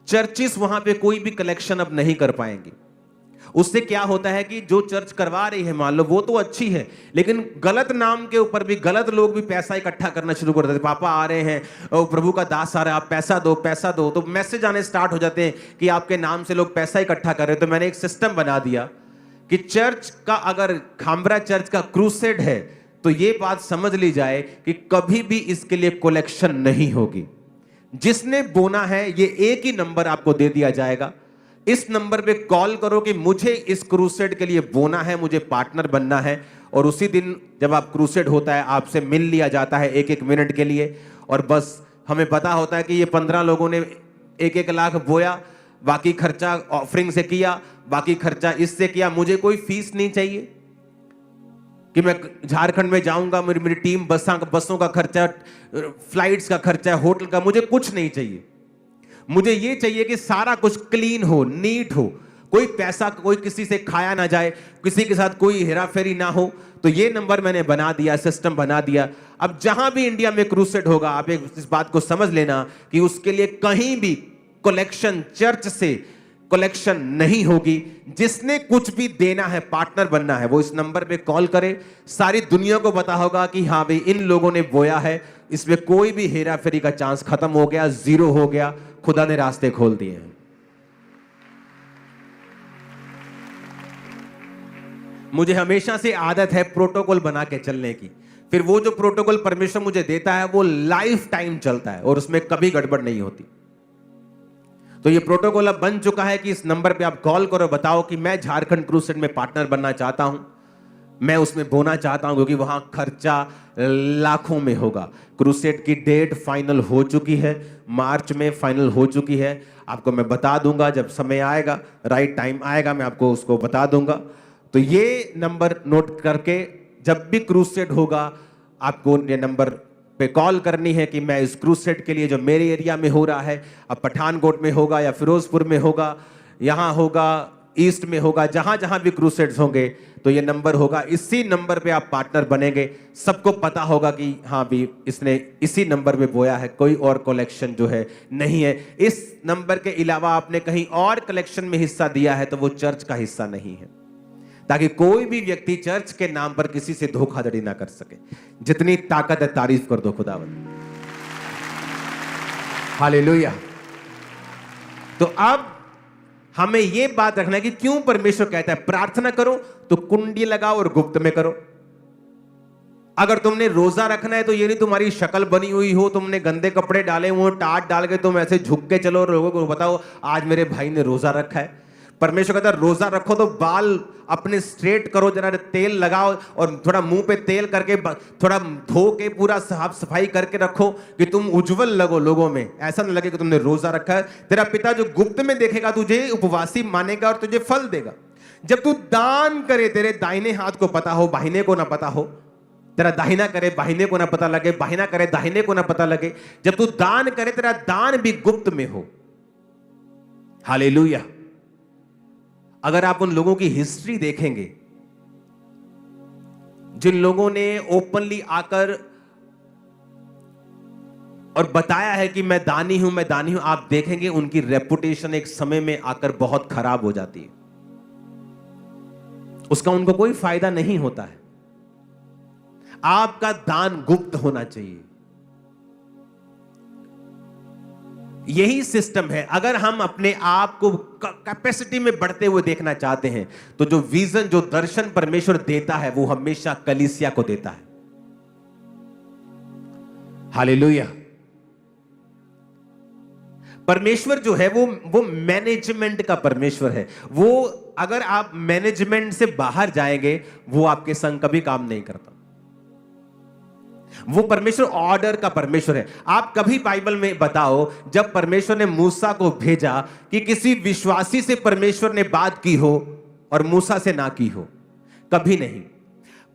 चर्चिस वहां पे कोई भी कलेक्शन अब नहीं कर पाएंगे। उससे क्या होता है कि जो चर्च करवा रही है मान लो वो तो अच्छी है, लेकिन गलत नाम के ऊपर भी गलत लोग भी पैसा इकट्ठा करना शुरू कर देते। पापा आ रहे हैं, प्रभु का दास आ रहा है, आप पैसा दो पैसा दो, तो मैसेज आने स्टार्ट हो जाते हैं कि आपके नाम से लोग पैसा इकट्ठा कर रहे हैं। तो मैंने एक सिस्टम बना दिया कि चर्च का, अगर खामरा चर्च का क्रूसेड है तो ये बात समझ ली जाए कि कभी भी इसके लिए कलेक्शन नहीं होगी। जिसने बोना है ये एक ही नंबर आपको दे दिया जाएगा, इस नंबर पे कॉल करो कि मुझे इस क्रूसेड के लिए बोना है, मुझे पार्टनर बनना है। और उसी दिन जब आप क्रूसेड होता है आपसे मिल लिया जाता है 1-1 मिनट के लिए, और बस हमें पता होता है कि ये 15 लोगों ने 1-1 लाख बोया, बाकी खर्चा ऑफरिंग से किया, बाकी खर्चा इससे किया। मुझे कोई फीस नहीं चाहिए कि मैं झारखंड में जाऊंगा, मेरी टीम बसों का खर्चा, फ्लाइट्स का खर्चा, होटल का, मुझे कुछ नहीं चाहिए। मुझे ये चाहिए कि सारा कुछ क्लीन हो, नीट हो, कोई पैसा कोई किसी से खाया ना जाए, किसी के साथ कोई हेराफेरी ना हो। तो ये नंबर मैंने बना दिया, सिस्टम बना दिया। अब जहां भी इंडिया में क्रूसेड होगा, आप इस बात को समझ लेना कि उसके लिए कहीं भी कलेक्शन, चर्च से कलेक्शन नहीं होगी। जिसने कुछ भी देना है, पार्टनर बनना है, वो इस नंबर पे कॉल करे। सारी दुनिया को पता होगा कि हाँ भाई इन लोगों ने बोया है, इसमें कोई भी हेरा फेरी का चांस खत्म हो गया, जीरो हो गया। खुदा ने रास्ते खोल दिए हैं। मुझे हमेशा से आदत है प्रोटोकॉल बना के चलने की। फिर वो जो प्रोटोकॉल परमेश्वर मुझे देता है वो लाइफ टाइम चलता है और उसमें कभी गड़बड़ नहीं होती। तो ये प्रोटोकॉल अब बन चुका है कि इस नंबर पे आप कॉल करो, बताओ कि मैं झारखंड क्रूसेड में पार्टनर बनना चाहता हूं, मैं उसमें बोना चाहता हूं, क्योंकि वहां खर्चा लाखों में होगा। क्रूसेड की डेट फाइनल हो चुकी है, मार्च में फाइनल हो चुकी है। आपको मैं बता दूंगा जब समय आएगा, राइट टाइम आएगा, मैं आपको उसको बता दूंगा। तो ये नंबर नोट करके जब भी क्रूसेड होगा आपको ये नंबर पे कॉल करनी है कि मैं इस क्रूसेड के लिए जो मेरे एरिया में हो रहा है, अब पठानकोट में होगा या फिरोजपुर में होगा, यहाँ होगा, ईस्ट में होगा, जहां जहां भी क्रूसेड्स होंगे तो ये नंबर होगा। इसी नंबर पे आप पार्टनर बनेंगे। सबको पता होगा कि हाँ भी इसने इसी नंबर पे बोया है, कोई और कलेक्शन जो है नहीं है। इस नंबर के अलावा आपने कहीं और कलेक्शन में हिस्सा दिया है तो वो चर्च का हिस्सा नहीं है, ताकि कोई भी व्यक्ति चर्च के नाम पर किसी से धोखाधड़ी ना कर सके। जितनी ताकत है तारीफ कर दो खुदावंद। हालेलुया। तो अब हमें यह बात रखना है कि क्यों परमेश्वर कहता है प्रार्थना करो तो कुंडी लगाओ और गुप्त में करो। अगर तुमने रोजा रखना है तो ये नहीं तुम्हारी शक्ल बनी हुई हो, तुमने गंदे कपड़े डाले हुए, टाट डाल के तुम ऐसे झुक के चलो, लोगों को बताओ आज मेरे भाई ने रोजा रखा है। परमेश्वर कहता है रोजा रखो तो बाल अपने स्ट्रेट करो, जरा तेल लगाओ और थोड़ा मुंह पे तेल करके थोड़ा धो के पूरा साफ सफाई करके रखो कि तुम उज्जवल लगो लोगों में, ऐसा न लगे कि तुमने रोजा रखा है। तेरा पिता जो गुप्त में देखेगा तुझे उपवासी मानेगा और तुझे फल देगा। जब तू दान करे, तेरे दाहिने हाथ को पता हो, बाहिने को ना पता हो, तेरा दाहिना करे बाहिने को ना पता लगे, बाहिना करे दाहिने को ना पता लगे। जब तू दान करे तेरा दान भी गुप्त में हो। हालेलुया। अगर आप उन लोगों की हिस्ट्री देखेंगे जिन लोगों ने ओपनली आकर और बताया है कि मैं दानी हूं, मैं दानी हूं, आप देखेंगे उनकी रेपुटेशन एक समय में आकर बहुत खराब हो जाती है। उसका उनको कोई फायदा नहीं होता है। आपका दान गुप्त होना चाहिए। यही सिस्टम है। अगर हम अपने आप को कैपेसिटी में बढ़ते हुए देखना चाहते हैं तो जो विजन, जो दर्शन परमेश्वर देता है वो हमेशा कलीसिया को देता है। हालेलुया। परमेश्वर जो है वो मैनेजमेंट का परमेश्वर है। वो अगर आप मैनेजमेंट से बाहर जाएंगे वो आपके संग कभी काम नहीं करता। वो परमेश्वर ऑर्डर का परमेश्वर है। आप कभी बाइबल में बताओ जब परमेश्वर ने मूसा को भेजा कि किसी विश्वासी से परमेश्वर ने बात की हो और मूसा से ना की हो? कभी नहीं।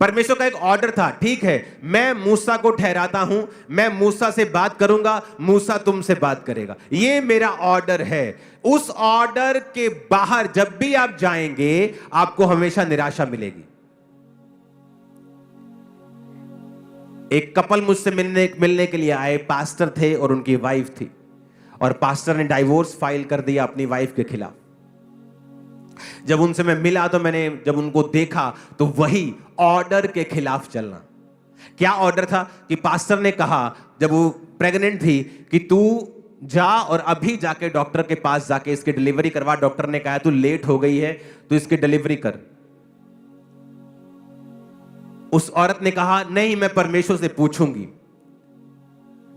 परमेश्वर का एक ऑर्डर था, ठीक है मैं मूसा को ठहराता हूं, मैं मूसा से बात करूंगा, मूसा तुमसे बात करेगा, ये मेरा ऑर्डर है। उस ऑर्डर के बाहर जब भी आप जाएंगे आपको हमेशा निराशा मिलेगी। एक कपल मुझसे मिलने के लिए आए, पास्टर थे और उनकी वाइफ थी, और पास्टर ने डाइवोर्स फाइल कर दिया अपनी वाइफ के खिलाफ। जब उनसे मैं मिला तो मैंने जब उनको देखा तो वही ऑर्डर के खिलाफ चलना। क्या ऑर्डर था कि पास्टर ने कहा जब वो प्रेग्नेंट थी कि तू जा और अभी जाके डॉक्टर के पास जाके इसकी डिलीवरी करवा। डॉक्टर ने कहा तू लेट हो गई है तो इसकी डिलीवरी कर। उस औरत ने कहा नहीं मैं परमेश्वर से पूछूंगी।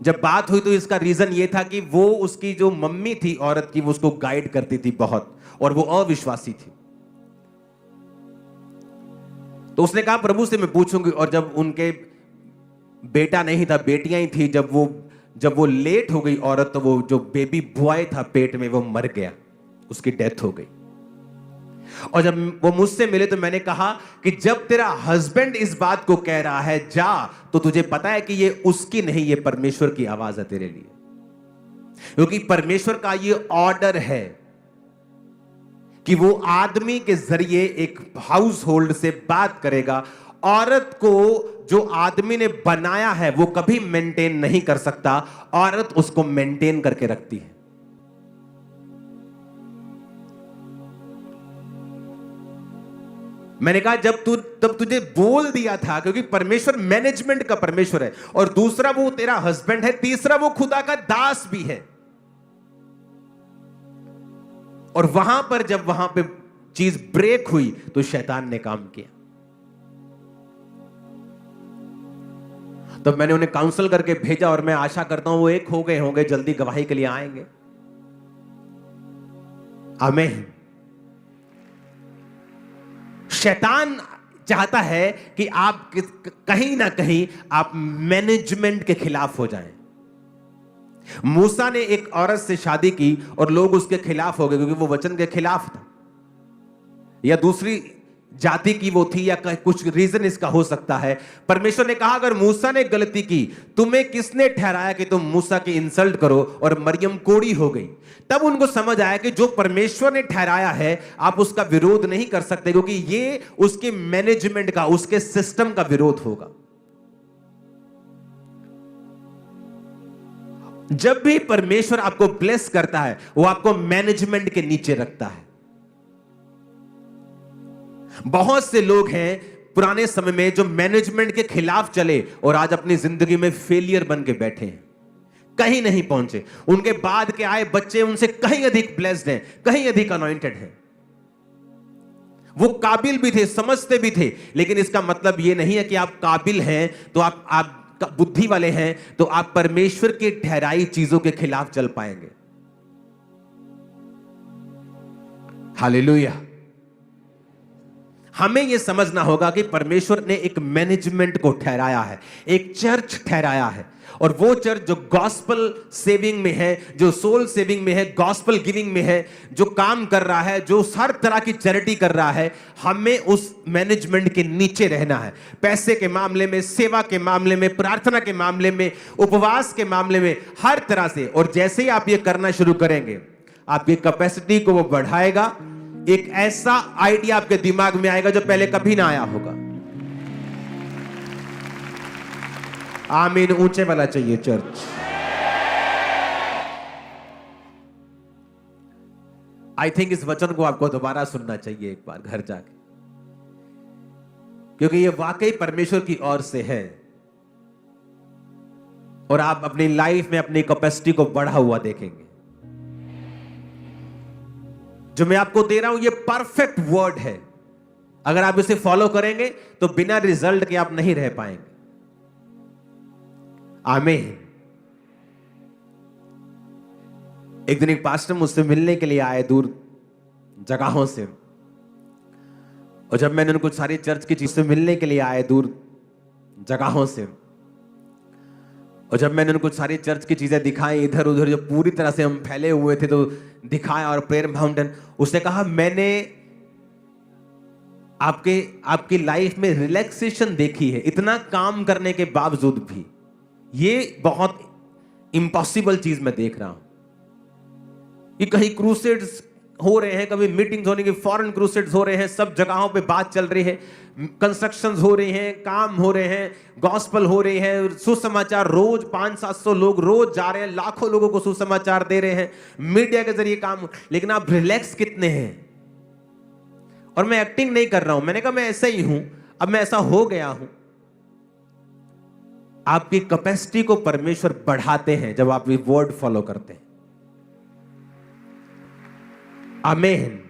जब बात हुई तो इसका रीजन यह था कि वो उसकी जो मम्मी थी औरत की वो उसको गाइड करती थी बहुत, और वो अविश्वासी थी। तो उसने कहा प्रभु से मैं पूछूंगी। और जब उनके बेटा नहीं था, बेटियां ही थी, जब वो लेट हो गई औरत तो वो जो बेबी बॉय था पेट में वो मर गया, उसकी डेथ हो गई। और जब वो मुझसे मिले तो मैंने कहा कि जब तेरा हस्बैंड इस बात को कह रहा है जा, तो तुझे पता है कि ये उसकी नहीं, ये परमेश्वर की आवाज है तेरे लिए। क्योंकि परमेश्वर का ये ऑर्डर है कि वो आदमी के जरिए एक हाउस होल्ड से बात करेगा। औरत को जो आदमी ने बनाया है वो कभी मेंटेन नहीं कर सकता, औरत उसको मेंटेन करके रखती है। मैंने कहा तब तुझे बोल दिया था, क्योंकि परमेश्वर मैनेजमेंट का परमेश्वर है, और दूसरा वो तेरा हस्बैंड है, तीसरा वो खुदा का दास भी है। और वहां पर जब वहां पे चीज ब्रेक हुई तो शैतान ने काम किया। तब मैंने उन्हें काउंसल करके भेजा, और मैं आशा करता हूं वो एक हो गए होंगे, जल्दी गवाही के लिए आएंगे। आमीन। शैतान चाहता है कि आप कहीं ना कहीं आप मैनेजमेंट के खिलाफ हो जाएं। मूसा ने एक औरत से शादी की और लोग उसके खिलाफ हो गए क्योंकि वो वचन के खिलाफ था, या दूसरी जाति की वो थी, या कुछ रीजन इसका हो सकता है। परमेश्वर ने कहा अगर मूसा ने गलती की, तुम्हें किसने ठहराया कि तुम मूसा की इंसल्ट करो? और मरियम कोड़ी हो गई। तब उनको समझ आया कि जो परमेश्वर ने ठहराया है आप उसका विरोध नहीं कर सकते, क्योंकि ये उसके मैनेजमेंट का, उसके सिस्टम का विरोध होगा। जब भी परमेश्वर आपको ब्लेस करता है वो आपको मैनेजमेंट के नीचे रखता है। बहुत से लोग हैं पुराने समय में जो मैनेजमेंट के खिलाफ चले और आज अपनी जिंदगी में फेलियर बन के बैठे हैं, कहीं नहीं पहुंचे। उनके बाद के आए बच्चे उनसे कहीं अधिक ब्लेस्ड हैं, कहीं अधिक अनॉइंटेड हैं। वो काबिल भी थे, समझते भी थे, लेकिन इसका मतलब यह नहीं है कि आप काबिल हैं तो आप बुद्धि वाले हैं तो आप परमेश्वर की ठहराई चीजों के खिलाफ चल पाएंगे। हालेलुया। हमें यह समझना होगा कि परमेश्वर ने एक मैनेजमेंट को ठहराया है, एक चर्च ठहराया है, और वो चर्च जो गॉस्पल सेविंग में है, जो सोल सेविंग में है, गॉस्पल गिविंग में है, जो काम कर रहा है, जो हर तरह की चैरिटी कर रहा है, हमें उस मैनेजमेंट के नीचे रहना है। पैसे के मामले में, सेवा के मामले में, प्रार्थना के मामले में, उपवास के मामले में, हर तरह से। और जैसे ही आप ये करना शुरू करेंगे, आपकी कैपेसिटी को वो बढ़ाएगा। एक ऐसा आइडिया आपके दिमाग में आएगा जो पहले कभी ना आया होगा। आमीन ऊंचे वाला चाहिए चर्च। आई थिंक इस वचन को आपको दोबारा सुनना चाहिए एक बार घर जाके, क्योंकि ये वाकई परमेश्वर की ओर से है और आप अपनी लाइफ में अपनी कैपेसिटी को बढ़ा हुआ देखेंगे। जो मैं आपको दे रहा हूं ये परफेक्ट वर्ड है। अगर आप इसे फॉलो करेंगे तो बिना रिजल्ट के आप नहीं रह पाएंगे। आमीन। एक दिन एक पास्टर मुझसे मिलने के लिए आए दूर जगहों से, और जब मैंने उनको सारी चर्च की चीज से मिलने के लिए आए दूर जगहों से, और जब मैंने उनको सारी चर्च की चीजें दिखाई, इधर उधर जो पूरी तरह से हम फैले हुए थे, तो दिखाया, और प्रेयर माउंटेन, उसने कहा मैंने आपकी लाइफ में रिलैक्सेशन देखी है, इतना काम करने के बावजूद भी ये बहुत इम्पॉसिबल चीज मैं देख रहा हूं। कि कहीं क्रूसेड्स हो रहे हैं, कभी मीटिंग्स होने की, फॉरेन क्रूसेड्स हो रहे हैं, सब जगहों पे बात चल रही है, कंस्ट्रक्शंस हो रही हैं, काम हो रहे हैं, गॉस्पल हो रही है, सुसमाचार रोज 500-700 लोग रोज जा रहे हैं, लाखों लोगों को सुसमाचार दे रहे हैं, मीडिया के जरिए काम। लेकिन आप रिलैक्स कितने हैं? और मैं एक्टिंग नहीं कर रहा हूं, मैंने कहा मैं ऐसा ही हूं, अब मैं ऐसा हो गया हूं। आपकी कैपेसिटी को परमेश्वर बढ़ाते हैं जब आप ये वर्ड फॉलो करते हैं। आमीन।